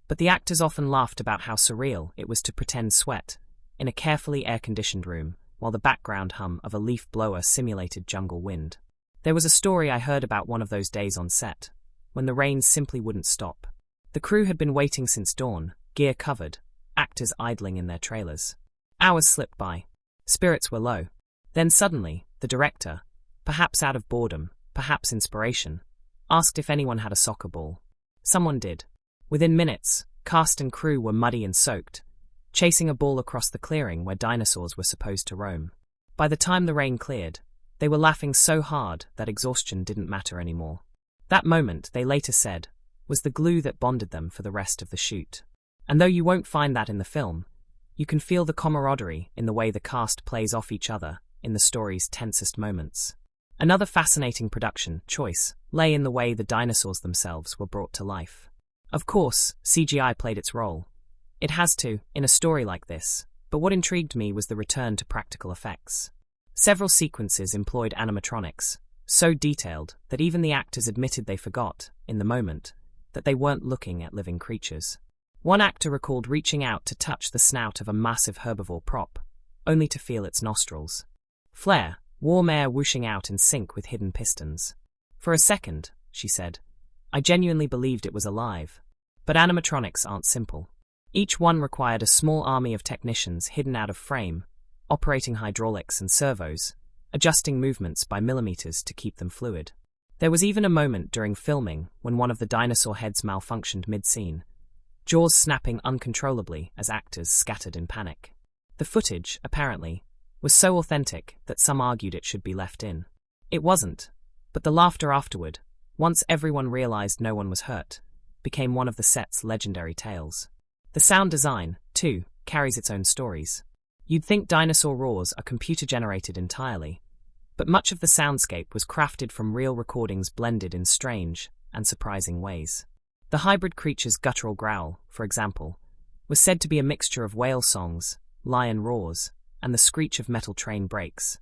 But the actors often laughed about how surreal it was to pretend sweat in a carefully air-conditioned room, while the background hum of a leaf blower simulated jungle wind. There was a story I heard about one of those days on set, when the rain simply wouldn't stop. The crew had been waiting since dawn, gear covered, actors idling in their trailers. Hours slipped by. Spirits were low. Then suddenly, the director, perhaps out of boredom, perhaps inspiration, asked if anyone had a soccer ball. Someone did. Within minutes, cast and crew were muddy and soaked, chasing a ball across the clearing where dinosaurs were supposed to roam. By the time the rain cleared, they were laughing so hard that exhaustion didn't matter anymore. That moment, they later said, was the glue that bonded them for the rest of the shoot. And though you won't find that in the film, you can feel the camaraderie in the way the cast plays off each other in the story's tensest moments. Another fascinating production choice lay in the way the dinosaurs themselves were brought to life. Of course, CGI played its role. It has to, in a story like this, but what intrigued me was the return to practical effects. Several sequences employed animatronics, so detailed that even the actors admitted they forgot, in the moment, that they weren't looking at living creatures. One actor recalled reaching out to touch the snout of a massive herbivore prop, only to feel its nostrils. Flare, warm air whooshing out in sync with hidden pistons. For a second, she said, I genuinely believed it was alive. But animatronics aren't simple. Each one required a small army of technicians hidden out of frame, operating hydraulics and servos, adjusting movements by millimeters to keep them fluid. There was even a moment during filming when one of the dinosaur heads malfunctioned mid-scene, jaws snapping uncontrollably as actors scattered in panic. The footage, apparently, was so authentic that some argued it should be left in. It wasn't, but the laughter afterward, once everyone realized no one was hurt, became one of the set's legendary tales. The sound design, too, carries its own stories. You'd think dinosaur roars are computer-generated entirely, but much of the soundscape was crafted from real recordings blended in strange and surprising ways. The hybrid creature's guttural growl, for example, was said to be a mixture of whale songs, lion roars, and the screech of metal train brakes,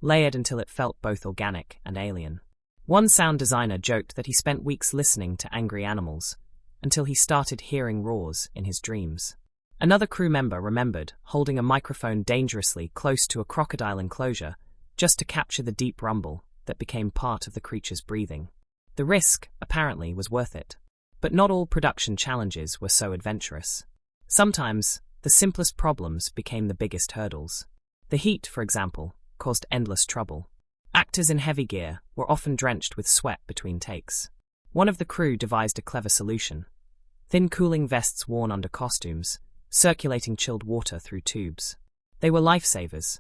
layered until it felt both organic and alien. One sound designer joked that he spent weeks listening to angry animals, until he started hearing roars in his dreams. Another crew member remembered holding a microphone dangerously close to a crocodile enclosure just to capture the deep rumble that became part of the creature's breathing. The risk, apparently, was worth it. But not all production challenges were so adventurous. Sometimes, the simplest problems became the biggest hurdles. The heat, for example, caused endless trouble. Actors in heavy gear were often drenched with sweat between takes. One of the crew devised a clever solution. Thin cooling vests worn under costumes, circulating chilled water through tubes. They were lifesavers,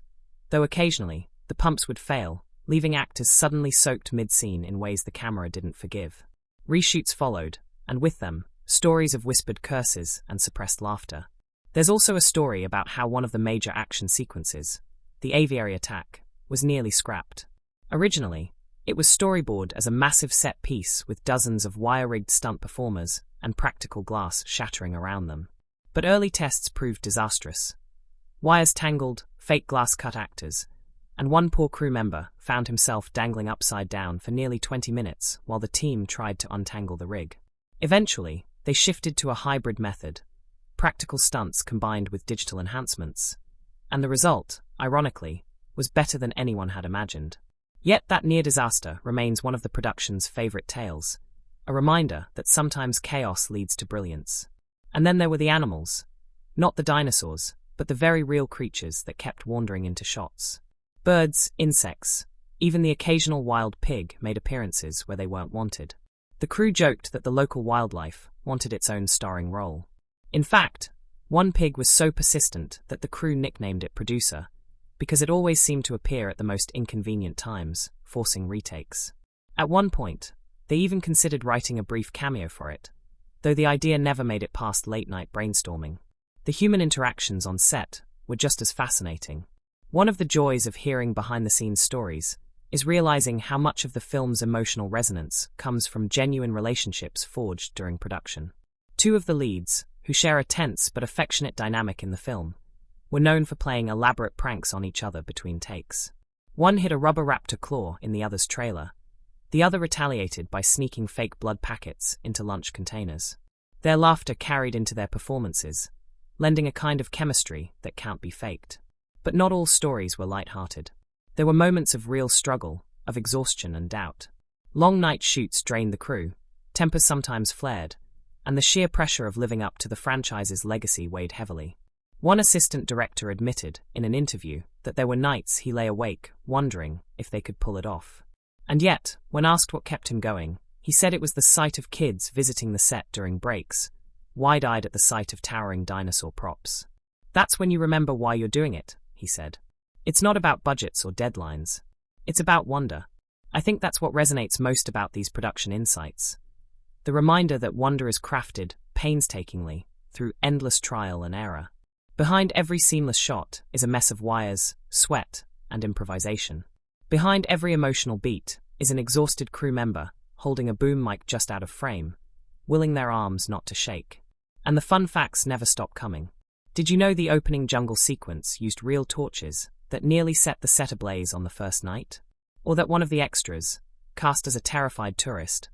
though occasionally, the pumps would fail, leaving actors suddenly soaked mid-scene in ways the camera didn't forgive. Reshoots followed, and with them, stories of whispered curses and suppressed laughter. There's also a story about how one of the major action sequences, the aviary attack, was nearly scrapped. Originally, it was storyboarded as a massive set piece with dozens of wire-rigged stunt performers and practical glass shattering around them. But early tests proved disastrous. Wires tangled, fake glass cut actors, and one poor crew member found himself dangling upside down for nearly 20 minutes while the team tried to untangle the rig. Eventually, they shifted to a hybrid method, practical stunts combined with digital enhancements, and the result, ironically, was better than anyone had imagined. Yet that near disaster remains one of the production's favorite tales, a reminder that sometimes chaos leads to brilliance. And then there were the animals. Not the dinosaurs, but the very real creatures that kept wandering into shots. Birds, insects, even the occasional wild pig made appearances where they weren't wanted. The crew joked that the local wildlife wanted its own starring role. In fact, one pig was so persistent that the crew nicknamed it Producer, because it always seemed to appear at the most inconvenient times, forcing retakes. At one point, they even considered writing a brief cameo for it, though the idea never made it past late-night brainstorming. The human interactions on set were just as fascinating. One of the joys of hearing behind-the-scenes stories is realizing how much of the film's emotional resonance comes from genuine relationships forged during production. Two of the leads, who share a tense but affectionate dynamic in the film, were known for playing elaborate pranks on each other between takes. One hid a rubber raptor claw in the other's trailer. The other retaliated by sneaking fake blood packets into lunch containers. Their laughter carried into their performances, lending a kind of chemistry that can't be faked. But not all stories were light-hearted. There were moments of real struggle, of exhaustion and doubt. Long night shoots drained the crew, tempers sometimes flared, and the sheer pressure of living up to the franchise's legacy weighed heavily. One assistant director admitted, in an interview, that there were nights he lay awake, wondering if they could pull it off. And yet, when asked what kept him going, he said it was the sight of kids visiting the set during breaks, wide-eyed at the sight of towering dinosaur props. That's when you remember why you're doing it, he said. It's not about budgets or deadlines. It's about wonder. I think that's what resonates most about these production insights. The reminder that wonder is crafted, painstakingly, through endless trial and error. Behind every seamless shot is a mess of wires, sweat, and improvisation. Behind every emotional beat is an exhausted crew member holding a boom mic just out of frame, willing their arms not to shake. And the fun facts never stop coming. Did you know the opening jungle sequence used real torches that nearly set the set ablaze on the first night? Or that one of the extras, cast as a terrified tourist,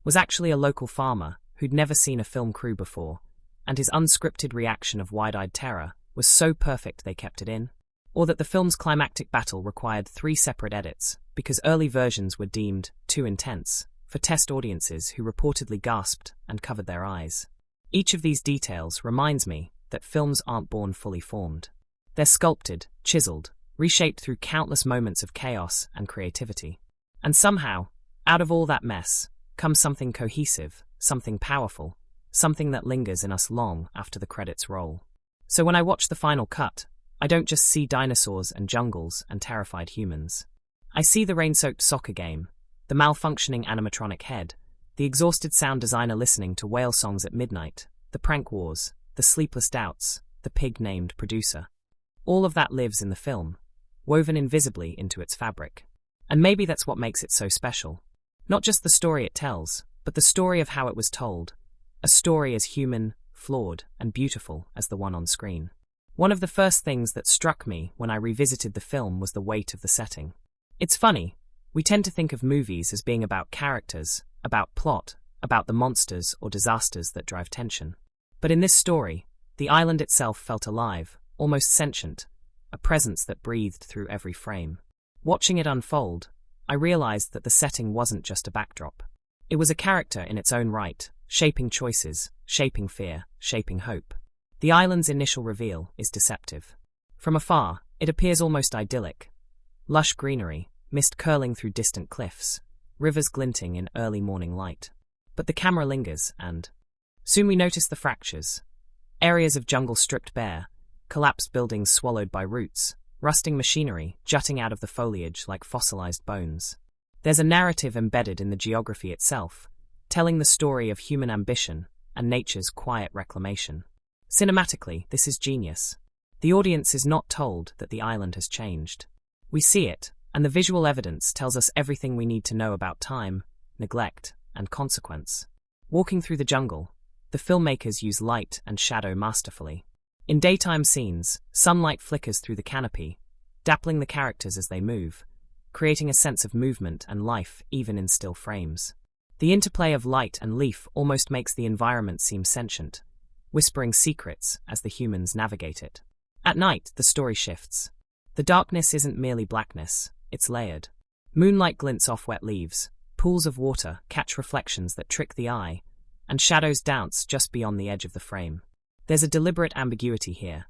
was actually a local farmer who'd never seen a film crew before, and his unscripted reaction of wide-eyed terror was so perfect they kept it in? Or that the film's climactic battle required 3 separate edits because early versions were deemed too intense for test audiences who reportedly gasped and covered their eyes. Each of these details reminds me that films aren't born fully formed. They're sculpted, chiseled, reshaped through countless moments of chaos and creativity. And somehow, out of all that mess, comes something cohesive, something powerful, something that lingers in us long after the credits roll. So when I watch the final cut, I don't just see dinosaurs and jungles and terrified humans. I see the rain-soaked soccer game, the malfunctioning animatronic head, the exhausted sound designer listening to whale songs at midnight, the prank wars, the sleepless doubts, the pig named Producer. All of that lives in the film, woven invisibly into its fabric. And maybe that's what makes it so special. Not just the story it tells, but the story of how it was told. A story as human, flawed, and beautiful as the one on screen. One of the first things that struck me when I revisited the film was the weight of the setting. It's funny, we tend to think of movies as being about characters, about plot, about the monsters or disasters that drive tension. But in this story, the island itself felt alive, almost sentient, a presence that breathed through every frame. Watching it unfold, I realized that the setting wasn't just a backdrop. It was a character in its own right, shaping choices, shaping fear, shaping hope. The island's initial reveal is deceptive. From afar, it appears almost idyllic. Lush greenery, mist curling through distant cliffs, rivers glinting in early morning light. But the camera lingers and soon we notice the fractures. Areas of jungle stripped bare, collapsed buildings swallowed by roots, rusting machinery jutting out of the foliage like fossilized bones. There's a narrative embedded in the geography itself, telling the story of human ambition and nature's quiet reclamation. Cinematically, this is genius. The audience is not told that the island has changed. We see it, and the visual evidence tells us everything we need to know about time, neglect, and consequence. Walking through the jungle, the filmmakers use light and shadow masterfully. In daytime scenes, sunlight flickers through the canopy, dappling the characters as they move, creating a sense of movement and life even in still frames. The interplay of light and leaf almost makes the environment seem sentient, whispering secrets as the humans navigate it. At night, the story shifts. The darkness isn't merely blackness, it's layered. Moonlight glints off wet leaves, pools of water catch reflections that trick the eye, and shadows dance just beyond the edge of the frame. There's a deliberate ambiguity here.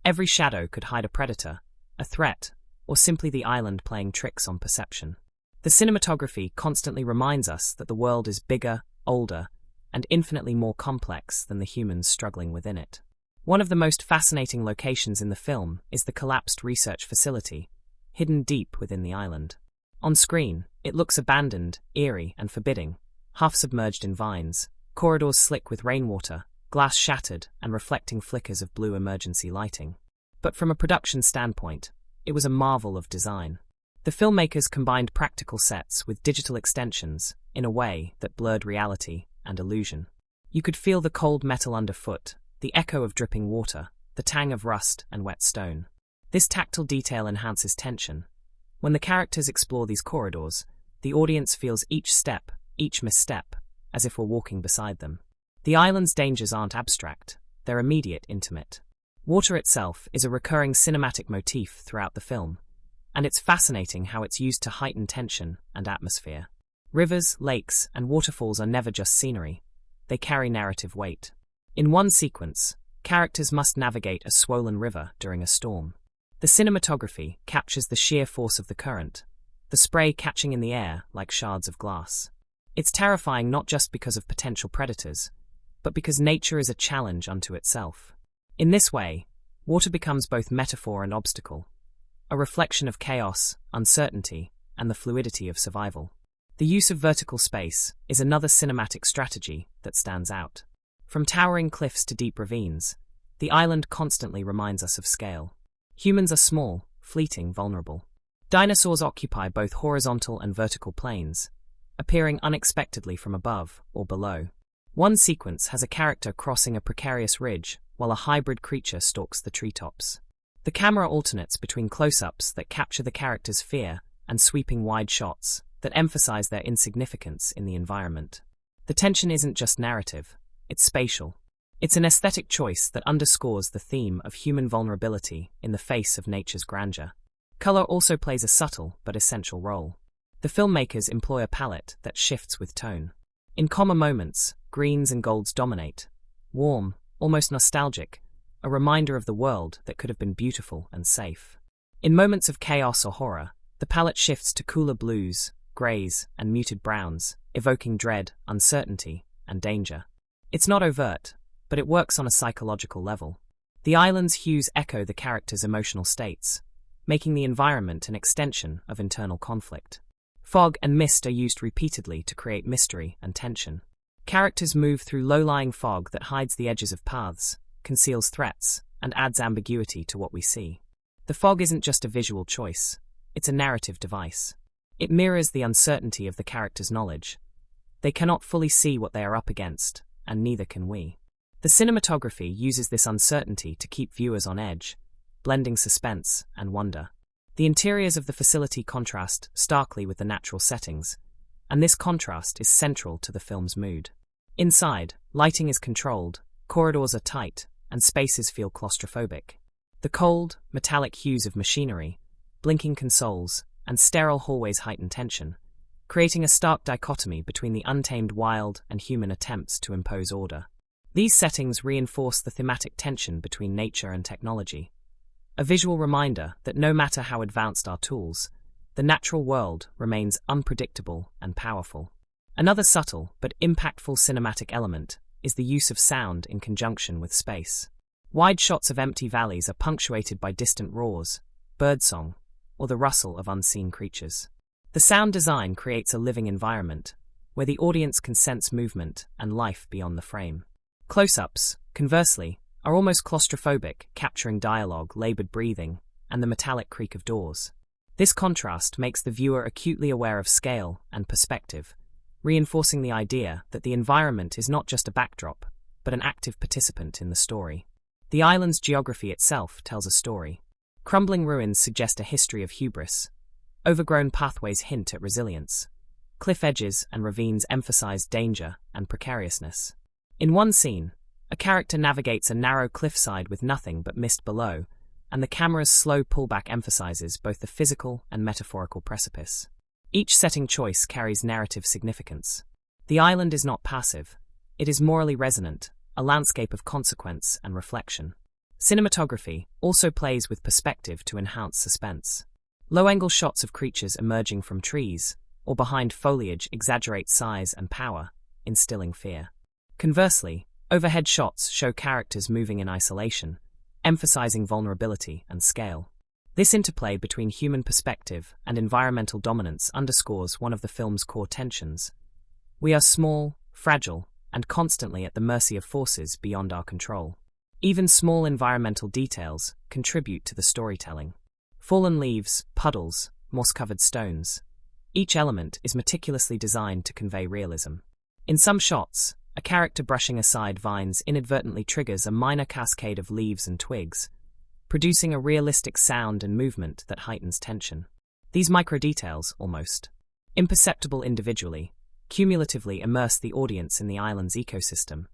Every shadow could hide a predator, a threat, or simply the island playing tricks on perception. The cinematography constantly reminds us that the world is bigger, older, and infinitely more complex than the humans struggling within it. One of the most fascinating locations in the film is the collapsed research facility, hidden deep within the island. On screen, it looks abandoned, eerie, and forbidding, half submerged in vines, corridors slick with rainwater, glass shattered, and reflecting flickers of blue emergency lighting. But from a production standpoint, it was a marvel of design. The filmmakers combined practical sets with digital extensions in a way that blurred reality and illusion. You could feel the cold metal underfoot, the echo of dripping water, the tang of rust and wet stone. This tactile detail enhances tension. When the characters explore these corridors, the audience feels each step, each misstep, as if we're walking beside them. The island's dangers aren't abstract, they're immediate, intimate. Water itself is a recurring cinematic motif throughout the film, and it's fascinating how it's used to heighten tension and atmosphere. Rivers, lakes, and waterfalls are never just scenery, they carry narrative weight. In one sequence, characters must navigate a swollen river during a storm. The cinematography captures the sheer force of the current, the spray catching in the air like shards of glass. It's terrifying not just because of potential predators, but because nature is a challenge unto itself. In this way, water becomes both metaphor and obstacle, a reflection of chaos, uncertainty, and the fluidity of survival. The use of vertical space is another cinematic strategy that stands out. From towering cliffs to deep ravines, the island constantly reminds us of scale. Humans are small, fleeting, vulnerable. Dinosaurs occupy both horizontal and vertical planes, appearing unexpectedly from above or below. One sequence has a character crossing a precarious ridge while a hybrid creature stalks the treetops. The camera alternates between close-ups that capture the character's fear and sweeping wide shots that emphasize their insignificance in the environment. The tension isn't just narrative, it's spatial. It's an aesthetic choice that underscores the theme of human vulnerability in the face of nature's grandeur. Color also plays a subtle but essential role. The filmmakers employ a palette that shifts with tone. In calmer moments, greens and golds dominate, warm, almost nostalgic, a reminder of the world that could have been beautiful and safe. In moments of chaos or horror, the palette shifts to cooler blues, greys, and muted browns, evoking dread, uncertainty, and danger. It's not overt, but it works on a psychological level. The island's hues echo the characters' emotional states, making the environment an extension of internal conflict. Fog and mist are used repeatedly to create mystery and tension. Characters move through low-lying fog that hides the edges of paths, conceals threats, and adds ambiguity to what we see. The fog isn't just a visual choice, it's a narrative device. It mirrors the uncertainty of the characters' knowledge. They cannot fully see what they are up against, and neither can we. The cinematography uses this uncertainty to keep viewers on edge, blending suspense and wonder. The interiors of the facility contrast starkly with the natural settings, and this contrast is central to the film's mood. Inside, lighting is controlled, corridors are tight, and spaces feel claustrophobic. The cold, metallic hues of machinery, blinking consoles, and sterile hallways heighten tension, creating a stark dichotomy between the untamed wild and human attempts to impose order. These settings reinforce the thematic tension between nature and technology, a visual reminder that no matter how advanced our tools, the natural world remains unpredictable and powerful. Another subtle but impactful cinematic element is the use of sound in conjunction with space. Wide shots of empty valleys are punctuated by distant roars, birdsong, or the rustle of unseen creatures. The sound design creates a living environment, where the audience can sense movement and life beyond the frame. Close-ups, conversely, are almost claustrophobic, capturing dialogue, labored breathing, and the metallic creak of doors. This contrast makes the viewer acutely aware of scale and perspective, reinforcing the idea that the environment is not just a backdrop, but an active participant in the story. The island's geography itself tells a story. Crumbling ruins suggest a history of hubris. Overgrown pathways hint at resilience. Cliff edges and ravines emphasize danger and precariousness. In one scene, a character navigates a narrow cliffside with nothing but mist below, and the camera's slow pullback emphasizes both the physical and metaphorical precipice. Each setting choice carries narrative significance. The island is not passive. It is morally resonant, a landscape of consequence and reflection. Cinematography also plays with perspective to enhance suspense. Low-angle shots of creatures emerging from trees or behind foliage exaggerate size and power, instilling fear. Conversely, overhead shots show characters moving in isolation, emphasizing vulnerability and scale. This interplay between human perspective and environmental dominance underscores one of the film's core tensions. We are small, fragile, and constantly at the mercy of forces beyond our control. Even small environmental details contribute to the storytelling. Fallen leaves, puddles, moss-covered stones. Each element is meticulously designed to convey realism. In some shots, a character brushing aside vines inadvertently triggers a minor cascade of leaves and twigs, producing a realistic sound and movement that heightens tension. These microdetails, almost imperceptible individually, cumulatively immerse the audience in the island's ecosystem,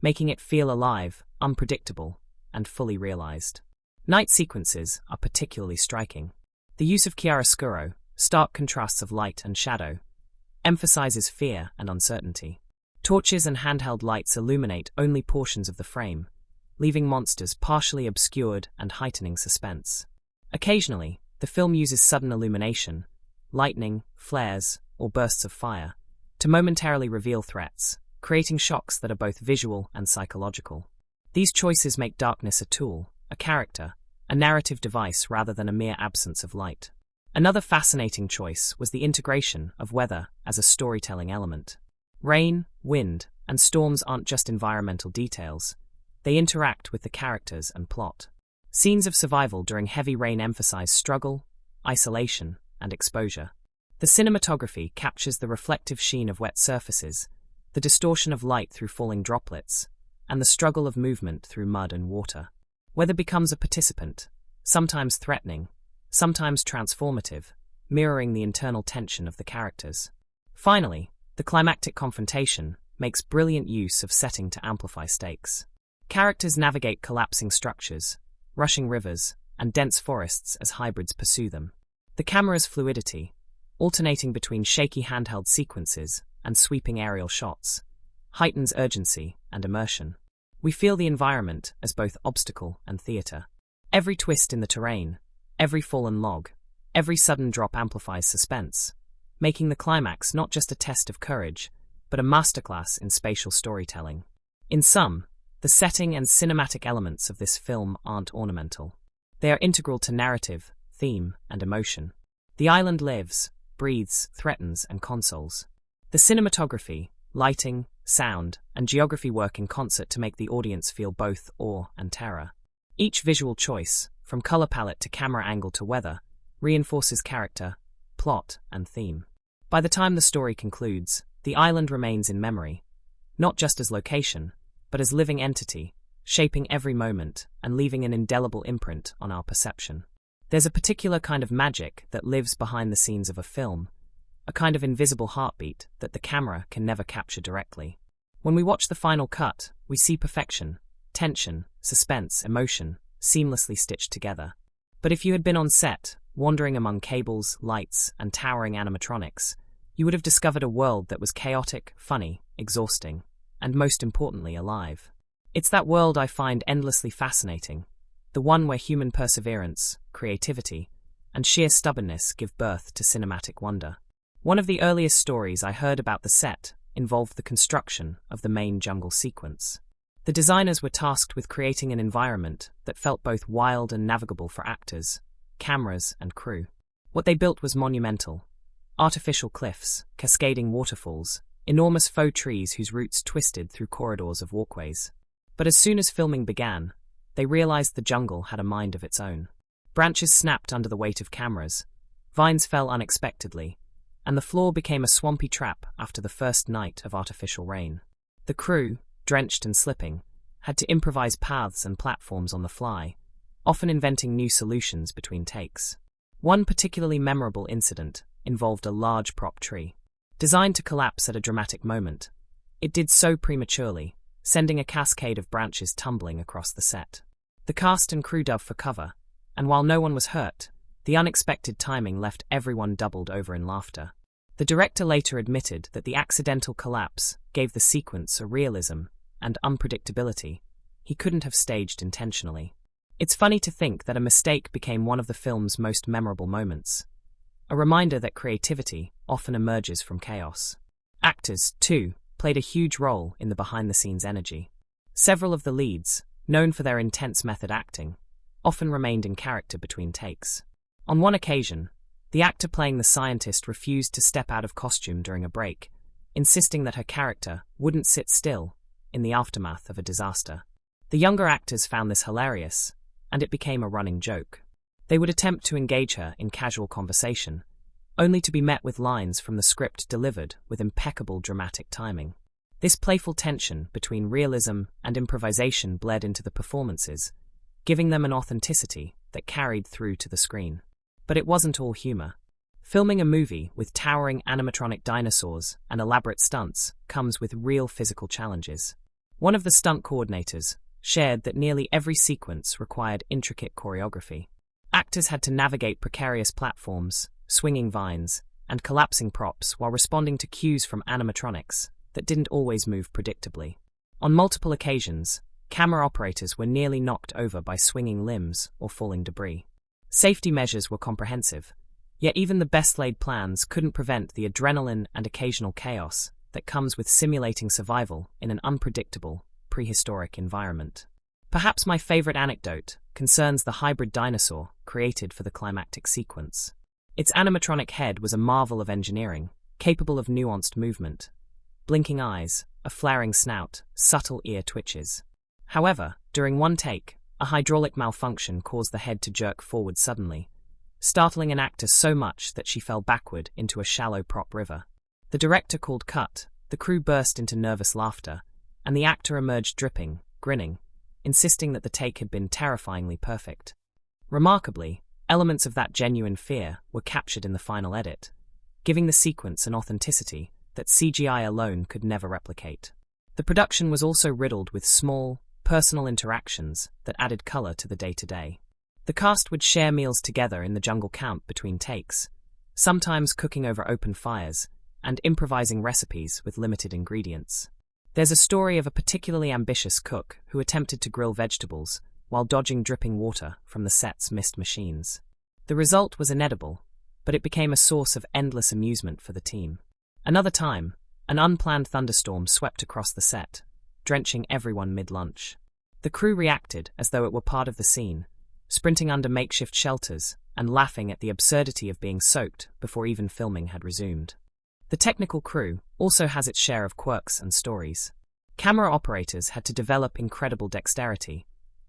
making it feel alive, unpredictable, and fully realized. Night sequences are particularly striking. The use of chiaroscuro, stark contrasts of light and shadow, emphasizes fear and uncertainty. Torches and handheld lights illuminate only portions of the frame, leaving monsters partially obscured and heightening suspense. Occasionally, the film uses sudden illumination, lightning, flares, or bursts of fire, to momentarily reveal threats, creating shocks that are both visual and psychological. These choices make darkness a tool, a character, a narrative device rather than a mere absence of light. Another fascinating choice was the integration of weather as a storytelling element. Rain, wind, and storms aren't just environmental details. They interact with the characters and plot. Scenes of survival during heavy rain emphasize struggle, isolation, and exposure. The cinematography captures the reflective sheen of wet surfaces, the distortion of light through falling droplets, and the struggle of movement through mud and water. Weather becomes a participant, sometimes threatening, sometimes transformative, mirroring the internal tension of the characters. Finally, the climactic confrontation makes brilliant use of setting to amplify stakes. Characters navigate collapsing structures, rushing rivers, and dense forests as hybrids pursue them. The camera's fluidity, alternating between shaky handheld sequences and sweeping aerial shots, heightens urgency and immersion. We feel the environment as both obstacle and theater. Every twist in the terrain, every fallen log, every sudden drop amplifies suspense, making the climax not just a test of courage, but a masterclass in spatial storytelling. In sum, the setting and cinematic elements of this film aren't ornamental. They are integral to narrative, theme, and emotion. The island lives, breathes, threatens, and consoles. The cinematography, lighting, sound, and geography work in concert to make the audience feel both awe and terror. Each visual choice, from color palette to camera angle to weather, reinforces character, plot, and theme. By the time the story concludes, the island remains in memory, not just as location, but as living entity, shaping every moment and leaving an indelible imprint on our perception. There's a particular kind of magic that lives behind the scenes of a film, a kind of invisible heartbeat that the camera can never capture directly. When we watch the final cut, we see perfection, tension, suspense, emotion, seamlessly stitched together. But if you had been on set, wandering among cables, lights, and towering animatronics, you would have discovered a world that was chaotic, funny, exhausting, and most importantly, alive. It's that world I find endlessly fascinating, the one where human perseverance, creativity, and sheer stubbornness give birth to cinematic wonder. One of the earliest stories I heard about the set involved the construction of the main jungle sequence. The designers were tasked with creating an environment that felt both wild and navigable for actors, cameras, and crew. What they built was monumental. Artificial cliffs, cascading waterfalls, enormous faux trees whose roots twisted through corridors of walkways. But as soon as filming began, they realized the jungle had a mind of its own. Branches snapped under the weight of cameras, vines fell unexpectedly, and the floor became a swampy trap after the first night of artificial rain. The crew, drenched and slipping, had to improvise paths and platforms on the fly, often inventing new solutions between takes. One particularly memorable incident involved a large prop tree. Designed to collapse at a dramatic moment, it did so prematurely, sending a cascade of branches tumbling across the set. The cast and crew dove for cover, and while no one was hurt, the unexpected timing left everyone doubled over in laughter. The director later admitted that the accidental collapse gave the sequence a realism and unpredictability he couldn't have staged intentionally. It's funny to think that a mistake became one of the film's most memorable moments, a reminder that creativity often emerges from chaos. Actors, too, played a huge role in the behind-the-scenes energy. Several of the leads, known for their intense method acting, often remained in character between takes. On one occasion, the actor playing the scientist refused to step out of costume during a break, insisting that her character wouldn't sit still in the aftermath of a disaster. The younger actors found this hilarious, and it became a running joke. They would attempt to engage her in casual conversation, only to be met with lines from the script delivered with impeccable dramatic timing. This playful tension between realism and improvisation bled into the performances, giving them an authenticity that carried through to the screen. But it wasn't all humor. Filming a movie with towering animatronic dinosaurs and elaborate stunts comes with real physical challenges. One of the stunt coordinators shared that nearly every sequence required intricate choreography. Actors had to navigate precarious platforms, swinging vines, and collapsing props while responding to cues from animatronics that didn't always move predictably. On multiple occasions, camera operators were nearly knocked over by swinging limbs or falling debris. Safety measures were comprehensive, yet even the best-laid plans couldn't prevent the adrenaline and occasional chaos that comes with simulating survival in an unpredictable, prehistoric environment. Perhaps my favorite anecdote concerns the hybrid dinosaur created for the climactic sequence. Its animatronic head was a marvel of engineering, capable of nuanced movement. Blinking eyes, a flaring snout, subtle ear twitches. However, during one take, a hydraulic malfunction caused the head to jerk forward suddenly, startling an actor so much that she fell backward into a shallow prop river. The director called cut, the crew burst into nervous laughter, and the actor emerged dripping, grinning, insisting that the take had been terrifyingly perfect. Remarkably, elements of that genuine fear were captured in the final edit, giving the sequence an authenticity that CGI alone could never replicate. The production was also riddled with small, personal interactions that added color to the day-to-day. The cast would share meals together in the jungle camp between takes, sometimes cooking over open fires and improvising recipes with limited ingredients. There's a story of a particularly ambitious cook who attempted to grill vegetables while dodging dripping water from the set's mist machines. The result was inedible, but it became a source of endless amusement for the team. Another time, an unplanned thunderstorm swept across the set, drenching everyone mid-lunch. The crew reacted as though it were part of the scene, sprinting under makeshift shelters and laughing at the absurdity of being soaked before even filming had resumed. The technical crew also has its share of quirks and stories. Camera operators had to develop incredible dexterity,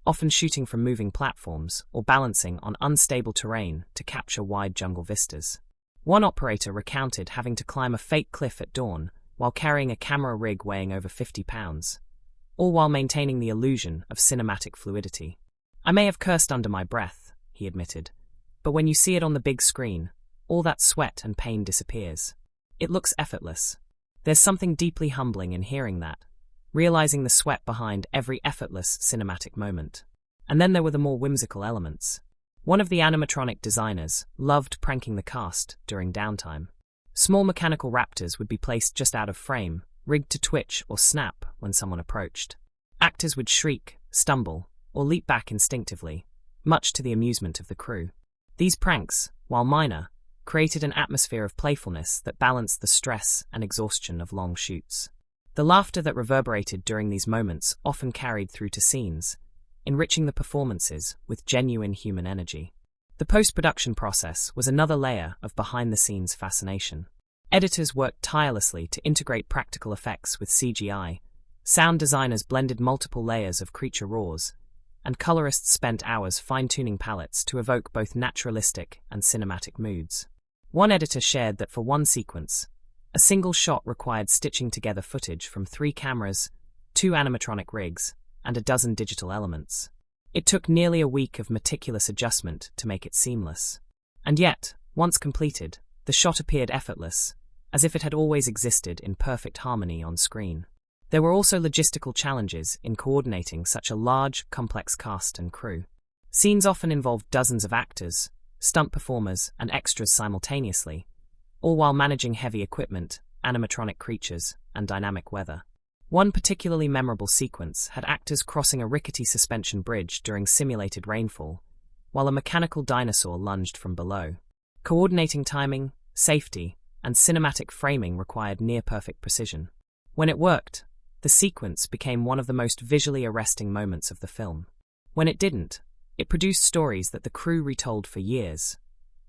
often shooting from moving platforms or balancing on unstable terrain to capture wide jungle vistas. One operator recounted having to climb a fake cliff at dawn while carrying a camera rig weighing over 50 pounds, all while maintaining the illusion of cinematic fluidity. "I may have cursed under my breath," he admitted, "but when you see it on the big screen, all that sweat and pain disappears. It looks effortless." There's something deeply humbling in hearing that, realizing the sweat behind every effortless cinematic moment. And then there were the more whimsical elements. One of the animatronic designers loved pranking the cast during downtime. Small mechanical raptors would be placed just out of frame, rigged to twitch or snap when someone approached. Actors would shriek, stumble, or leap back instinctively, much to the amusement of the crew. These pranks, while minor, created an atmosphere of playfulness that balanced the stress and exhaustion of long shoots. The laughter that reverberated during these moments often carried through to scenes, enriching the performances with genuine human energy. The post-production process was another layer of behind-the-scenes fascination. Editors worked tirelessly to integrate practical effects with CGI, sound designers blended multiple layers of creature roars, and colorists spent hours fine-tuning palettes to evoke both naturalistic and cinematic moods. One editor shared that for one sequence, a single shot required stitching together footage from 3 cameras, 2 animatronic rigs, and a dozen digital elements. It took nearly a week of meticulous adjustment to make it seamless. And yet, once completed, the shot appeared effortless, as if it had always existed in perfect harmony on screen. There were also logistical challenges in coordinating such a large, complex cast and crew. Scenes often involved dozens of actors, stunt performers, and extras simultaneously, all while managing heavy equipment, animatronic creatures, and dynamic weather. One particularly memorable sequence had actors crossing a rickety suspension bridge during simulated rainfall, while a mechanical dinosaur lunged from below. Coordinating timing, safety, and cinematic framing required near-perfect precision. When it worked, the sequence became one of the most visually arresting moments of the film. When it didn't, it produced stories that the crew retold for years.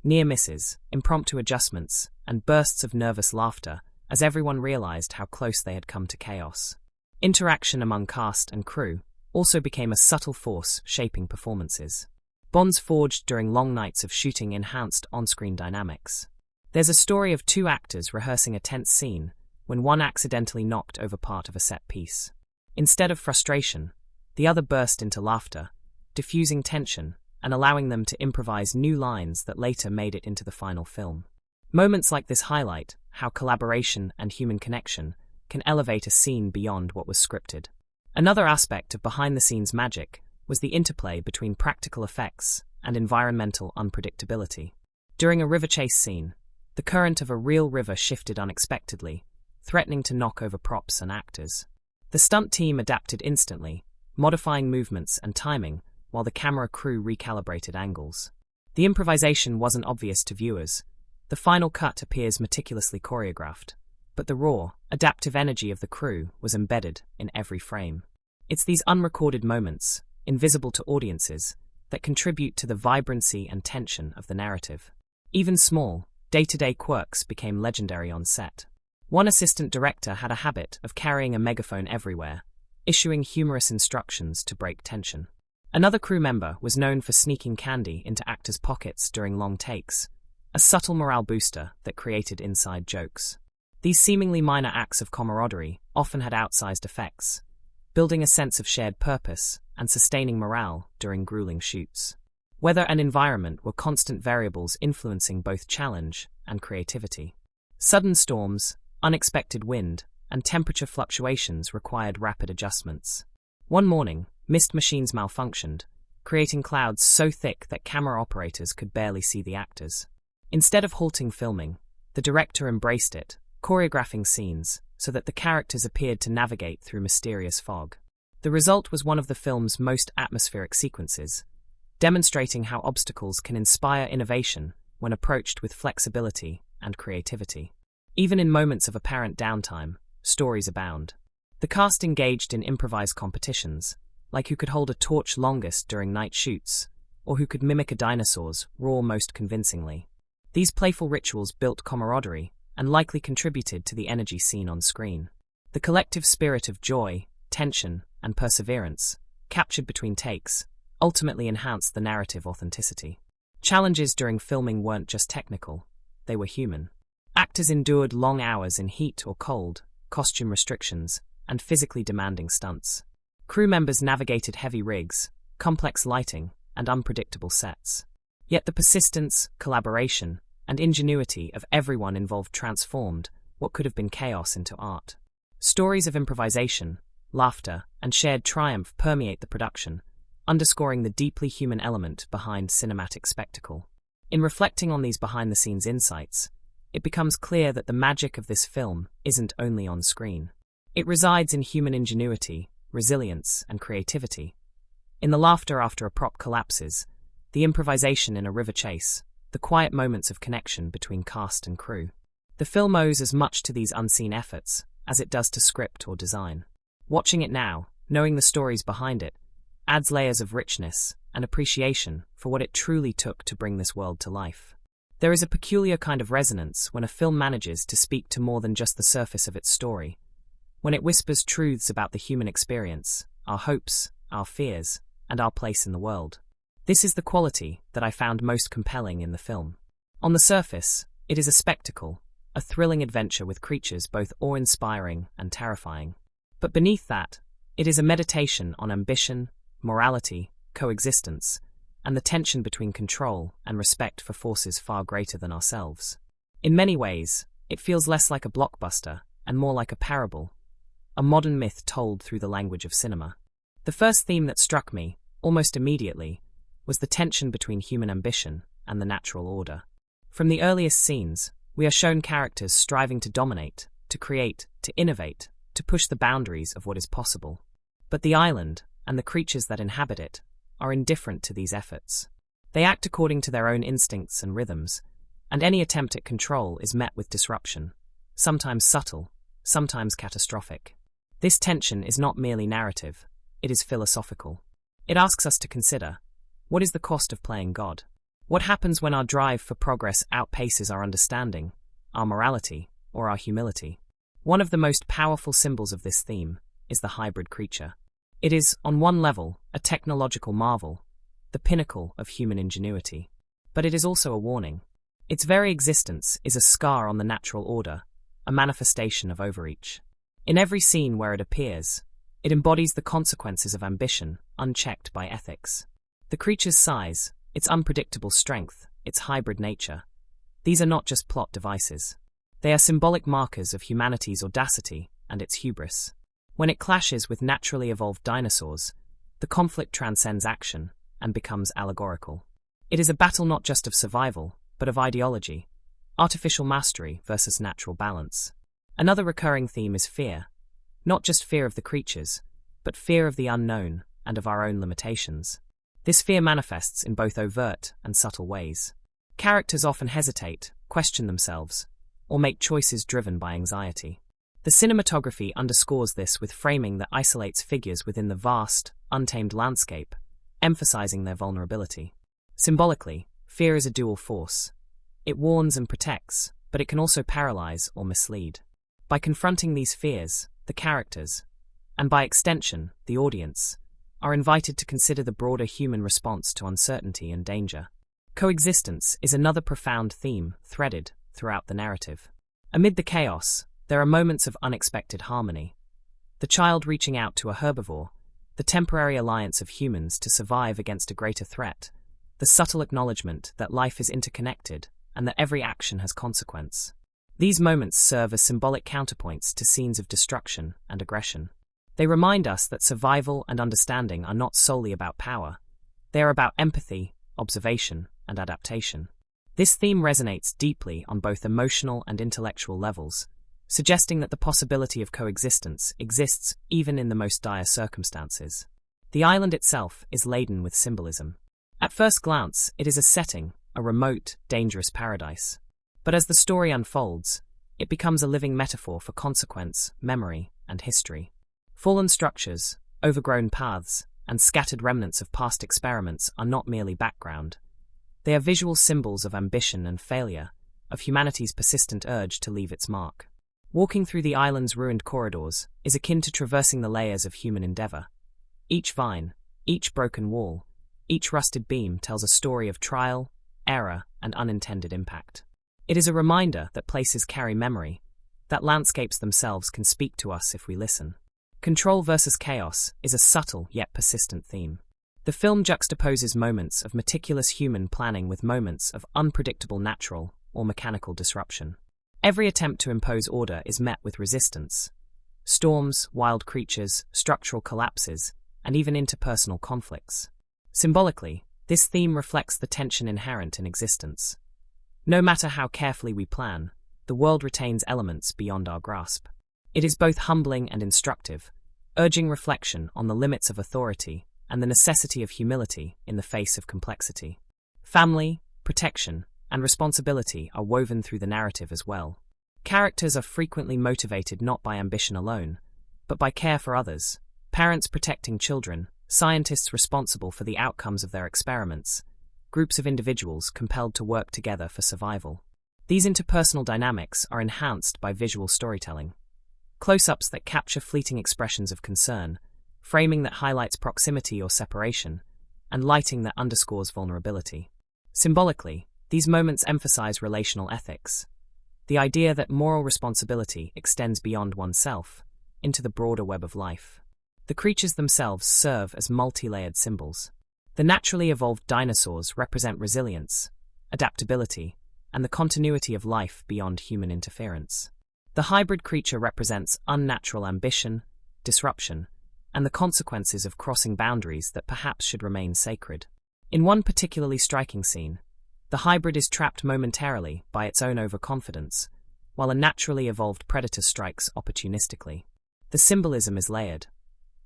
Near misses, impromptu adjustments, and bursts of nervous laughter as everyone realized how close they had come to chaos. Interaction among cast and crew also became a subtle force shaping performances. Bonds forged during long nights of shooting enhanced on-screen dynamics. There's a story of two actors rehearsing a tense scene when one accidentally knocked over part of a set piece. Instead of frustration, the other burst into laughter, diffusing tension and allowing them to improvise new lines that later made it into the final film. Moments like this highlight how collaboration and human connection can elevate a scene beyond what was scripted. Another aspect of behind-the-scenes magic was the interplay between practical effects and environmental unpredictability. During a river chase scene, the current of a real river shifted unexpectedly, threatening to knock over props and actors. The stunt team adapted instantly, modifying movements and timing, while the camera crew recalibrated angles. The improvisation wasn't obvious to viewers. The final cut appears meticulously choreographed, but the raw, adaptive energy of the crew was embedded in every frame. It's these unrecorded moments, invisible to audiences, that contribute to the vibrancy and tension of the narrative. Even small, day-to-day quirks became legendary on set. One assistant director had a habit of carrying a megaphone everywhere, issuing humorous instructions to break tension. Another crew member was known for sneaking candy into actors' pockets during long takes, a subtle morale booster that created inside jokes. These seemingly minor acts of camaraderie often had outsized effects, building a sense of shared purpose and sustaining morale during grueling shoots. Weather and environment were constant variables influencing both challenge and creativity. Sudden storms, unexpected wind, and temperature fluctuations required rapid adjustments. One morning, mist machines malfunctioned, creating clouds so thick that camera operators could barely see the actors. Instead of halting filming, the director embraced it, choreographing scenes so that the characters appeared to navigate through mysterious fog. The result was one of the film's most atmospheric sequences, demonstrating how obstacles can inspire innovation when approached with flexibility and creativity. Even in moments of apparent downtime, stories abound. The cast engaged in improvised competitions, like who could hold a torch longest during night shoots, or who could mimic a dinosaur's roar most convincingly. These playful rituals built camaraderie and likely contributed to the energy seen on screen. The collective spirit of joy, tension, and perseverance, captured between takes, ultimately enhanced the narrative authenticity. Challenges during filming weren't just technical, they were human. Actors endured long hours in heat or cold, costume restrictions, and physically demanding stunts. Crew members navigated heavy rigs, complex lighting, and unpredictable sets. Yet the persistence, collaboration, and ingenuity of everyone involved transformed what could have been chaos into art. Stories of improvisation, laughter, and shared triumph permeate the production, underscoring the deeply human element behind cinematic spectacle. In reflecting on these behind-the-scenes insights, it becomes clear that the magic of this film isn't only on screen. It resides in human ingenuity, resilience, and creativity. In the laughter after a prop collapses, the improvisation in a river chase, the quiet moments of connection between cast and crew. The film owes as much to these unseen efforts as it does to script or design. Watching it now, knowing the stories behind it, adds layers of richness and appreciation for what it truly took to bring this world to life. There is a peculiar kind of resonance when a film manages to speak to more than just the surface of its story, when it whispers truths about the human experience, our hopes, our fears, and our place in the world. This is the quality that I found most compelling in the film. On the surface, it is a spectacle, a thrilling adventure with creatures both awe-inspiring and terrifying. But beneath that, it is a meditation on ambition, morality, coexistence, and the tension between control and respect for forces far greater than ourselves. In many ways, it feels less like a blockbuster and more like a parable, a modern myth told through the language of cinema. The first theme that struck me, almost immediately, was the tension between human ambition and the natural order. From the earliest scenes, we are shown characters striving to dominate, to create, to innovate, to push the boundaries of what is possible. But the island, and the creatures that inhabit it, are indifferent to these efforts. They act according to their own instincts and rhythms, and any attempt at control is met with disruption, sometimes subtle, sometimes catastrophic. This tension is not merely narrative, it is philosophical. It asks us to consider, what is the cost of playing God? What happens when our drive for progress outpaces our understanding, our morality, or our humility? One of the most powerful symbols of this theme is the hybrid creature. It is, on one level, a technological marvel, the pinnacle of human ingenuity. But it is also a warning. Its very existence is a scar on the natural order, a manifestation of overreach. In every scene where it appears, it embodies the consequences of ambition, unchecked by ethics. The creature's size, its unpredictable strength, its hybrid nature. These are not just plot devices. They are symbolic markers of humanity's audacity and its hubris. When it clashes with naturally evolved dinosaurs, the conflict transcends action and becomes allegorical. It is a battle not just of survival, but of ideology, artificial mastery versus natural balance. Another recurring theme is fear. Not just fear of the creatures, but fear of the unknown and of our own limitations. This fear manifests in both overt and subtle ways. Characters often hesitate, question themselves, or make choices driven by anxiety. The cinematography underscores this with framing that isolates figures within the vast, untamed landscape, emphasizing their vulnerability. Symbolically, fear is a dual force. It warns and protects, but it can also paralyze or mislead. By confronting these fears, the characters, and by extension, the audience, are invited to consider the broader human response to uncertainty and danger. Coexistence is another profound theme threaded throughout the narrative. Amid the chaos, there are moments of unexpected harmony. The child reaching out to a herbivore, the temporary alliance of humans to survive against a greater threat, the subtle acknowledgement that life is interconnected and that every action has consequence. These moments serve as symbolic counterpoints to scenes of destruction and aggression. They remind us that survival and understanding are not solely about power. They are about empathy, observation, and adaptation. This theme resonates deeply on both emotional and intellectual levels, suggesting that the possibility of coexistence exists even in the most dire circumstances. The island itself is laden with symbolism. At first glance, it is a setting, a remote, dangerous paradise. But as the story unfolds, it becomes a living metaphor for consequence, memory, and history. Fallen structures, overgrown paths, and scattered remnants of past experiments are not merely background. They are visual symbols of ambition and failure, of humanity's persistent urge to leave its mark. Walking through the island's ruined corridors is akin to traversing the layers of human endeavor. Each vine, each broken wall, each rusted beam tells a story of trial, error, and unintended impact. It is a reminder that places carry memory, that landscapes themselves can speak to us if we listen. Control versus chaos is a subtle yet persistent theme. The film juxtaposes moments of meticulous human planning with moments of unpredictable natural or mechanical disruption. Every attempt to impose order is met with resistance. Storms, wild creatures, structural collapses, and even interpersonal conflicts. Symbolically, this theme reflects the tension inherent in existence. No matter how carefully we plan, the world retains elements beyond our grasp. It is both humbling and instructive, urging reflection on the limits of authority and the necessity of humility in the face of complexity. Family, protection, and responsibility are woven through the narrative as well. Characters are frequently motivated not by ambition alone, but by care for others, parents protecting children, scientists responsible for the outcomes of their experiments, groups of individuals compelled to work together for survival. These interpersonal dynamics are enhanced by visual storytelling. Close-ups that capture fleeting expressions of concern, framing that highlights proximity or separation, and lighting that underscores vulnerability. Symbolically, these moments emphasize relational ethics, the idea that moral responsibility extends beyond oneself into the broader web of life. The creatures themselves serve as multi-layered symbols. The naturally evolved dinosaurs represent resilience, adaptability, and the continuity of life beyond human interference. The hybrid creature represents unnatural ambition, disruption, and the consequences of crossing boundaries that perhaps should remain sacred. In one particularly striking scene, the hybrid is trapped momentarily by its own overconfidence, while a naturally evolved predator strikes opportunistically. The symbolism is layered.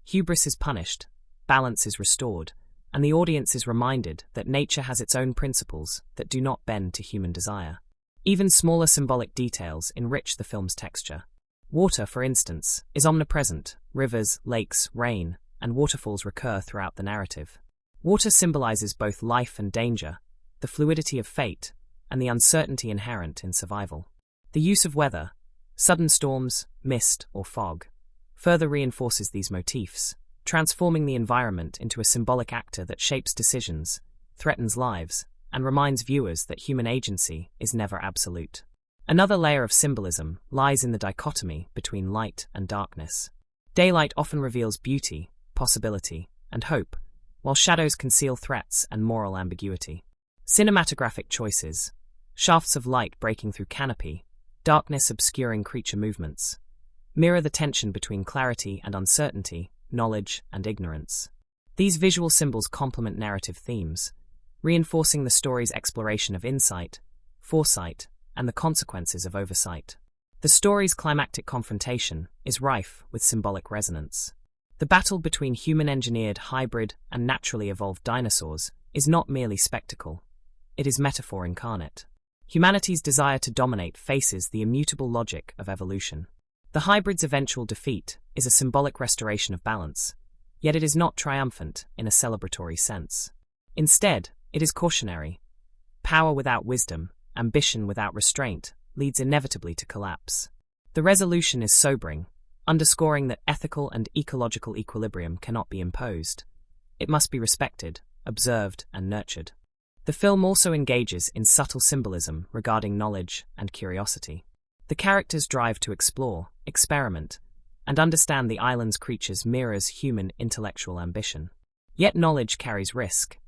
Hubris is punished, balance is restored, and the audience is reminded that nature has its own principles that do not bend to human desire. Even smaller symbolic details enrich the film's texture. Water, for instance, is omnipresent. Rivers, lakes, rain, and waterfalls recur throughout the narrative. Water symbolizes both life and danger, the fluidity of fate, and the uncertainty inherent in survival. The use of weather, sudden storms, mist, or fog, further reinforces these motifs, transforming the environment into a symbolic actor that shapes decisions, threatens lives, and reminds viewers that human agency is never absolute. Another layer of symbolism lies in the dichotomy between light and darkness. Daylight often reveals beauty, possibility, and hope, while shadows conceal threats and moral ambiguity. Cinematographic choices, shafts of light breaking through canopy, darkness obscuring creature movements, mirror the tension between clarity and uncertainty, knowledge and ignorance. These visual symbols complement narrative themes, reinforcing the story's exploration of insight, foresight, and the consequences of oversight. The story's climactic confrontation is rife with symbolic resonance. The battle between human-engineered hybrid and naturally evolved dinosaurs is not merely spectacle. It is metaphor incarnate. Humanity's desire to dominate faces the immutable logic of evolution. The hybrid's eventual defeat is a symbolic restoration of balance, yet it is not triumphant in a celebratory sense. Instead, it is cautionary. Power without wisdom, ambition without restraint, leads inevitably to collapse. The resolution is sobering, underscoring that ethical and ecological equilibrium cannot be imposed. It must be respected, observed, and nurtured. The film also engages in subtle symbolism regarding knowledge and curiosity. The characters' drive to explore, experiment, and understand the island's creatures mirrors human intellectual ambition. Yet knowledge carries risk,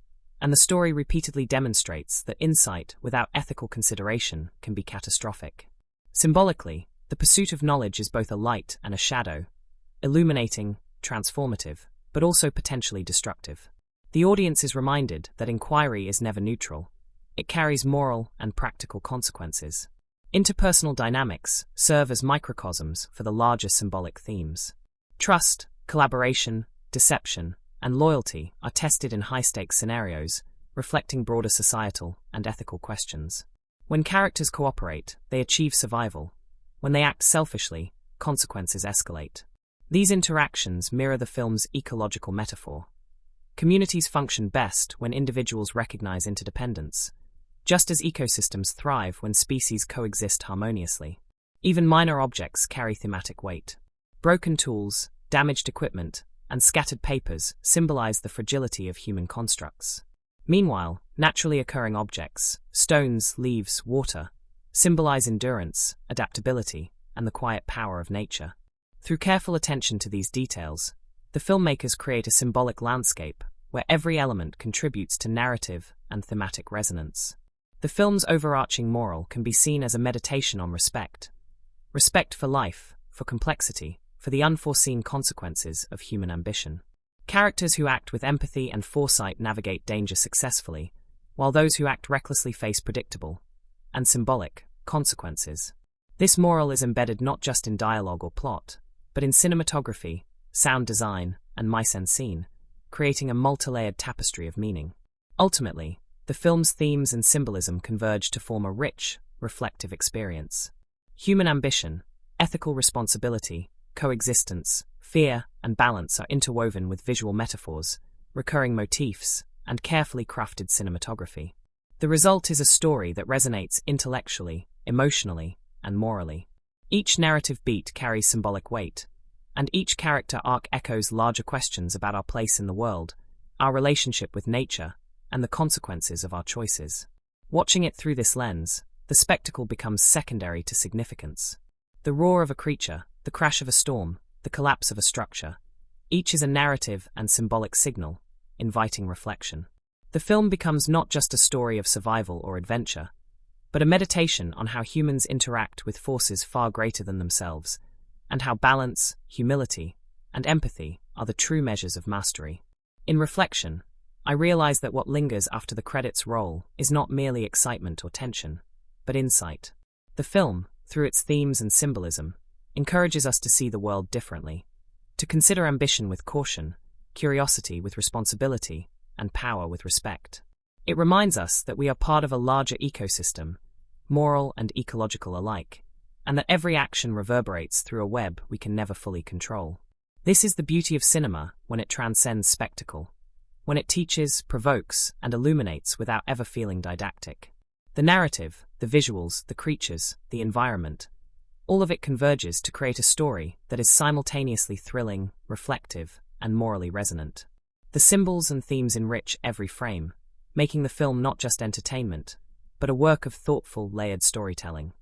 and the story repeatedly demonstrates that insight without ethical consideration can be catastrophic. Symbolically, the pursuit of knowledge is both a light and a shadow, illuminating, transformative, but also potentially destructive. The audience is reminded that inquiry is never neutral. It carries moral and practical consequences. Interpersonal dynamics serve as microcosms for the larger symbolic themes. Trust, collaboration, deception, and loyalty are tested in high-stakes scenarios, reflecting broader societal and ethical questions. When characters cooperate, they achieve survival. When they act selfishly, consequences escalate. These interactions mirror the film's ecological metaphor. Communities function best when individuals recognize interdependence, just as ecosystems thrive when species coexist harmoniously. Even minor objects carry thematic weight. Broken tools, damaged equipment, and scattered papers symbolize the fragility of human constructs. Meanwhile, naturally occurring objects, stones, leaves, water, symbolize endurance, adaptability, and the quiet power of nature. Through careful attention to these details, the filmmakers create a symbolic landscape where every element contributes to narrative and thematic resonance. The film's overarching moral can be seen as a meditation on respect. Respect for life, for complexity, for the unforeseen consequences of human ambition. Characters who act with empathy and foresight navigate danger successfully, while those who act recklessly face predictable and symbolic consequences. This moral is embedded not just in dialogue or plot, but in cinematography, sound design, and mise-en-scene, creating a multi-layered tapestry of meaning. Ultimately, the film's themes and symbolism converge to form a rich, reflective experience. Human ambition, ethical responsibility, coexistence, fear, and balance are interwoven with visual metaphors, recurring motifs, and carefully crafted cinematography. The result is a story that resonates intellectually, emotionally, and morally. Each narrative beat carries symbolic weight, and each character arc echoes larger questions about our place in the world, our relationship with nature, and the consequences of our choices. Watching it through this lens, the spectacle becomes secondary to significance. The roar of a creature, the crash of a storm, the collapse of a structure, each is a narrative and symbolic signal, inviting reflection. The film becomes not just a story of survival or adventure, but a meditation on how humans interact with forces far greater than themselves, and how balance, humility, and empathy are the true measures of mastery. In reflection, I realize that what lingers after the credits roll is not merely excitement or tension, but insight. The film, through its themes and symbolism, encourages us to see the world differently, to consider ambition with caution, curiosity with responsibility, and power with respect. It reminds us that we are part of a larger ecosystem, moral and ecological alike, and that every action reverberates through a web we can never fully control. This is the beauty of cinema when it transcends spectacle, when it teaches, provokes, and illuminates without ever feeling didactic. The narrative, the visuals, the creatures, the environment, all of it converges to create a story that is simultaneously thrilling, reflective, and morally resonant. The symbols and themes enrich every frame, making the film not just entertainment, but a work of thoughtful, layered storytelling.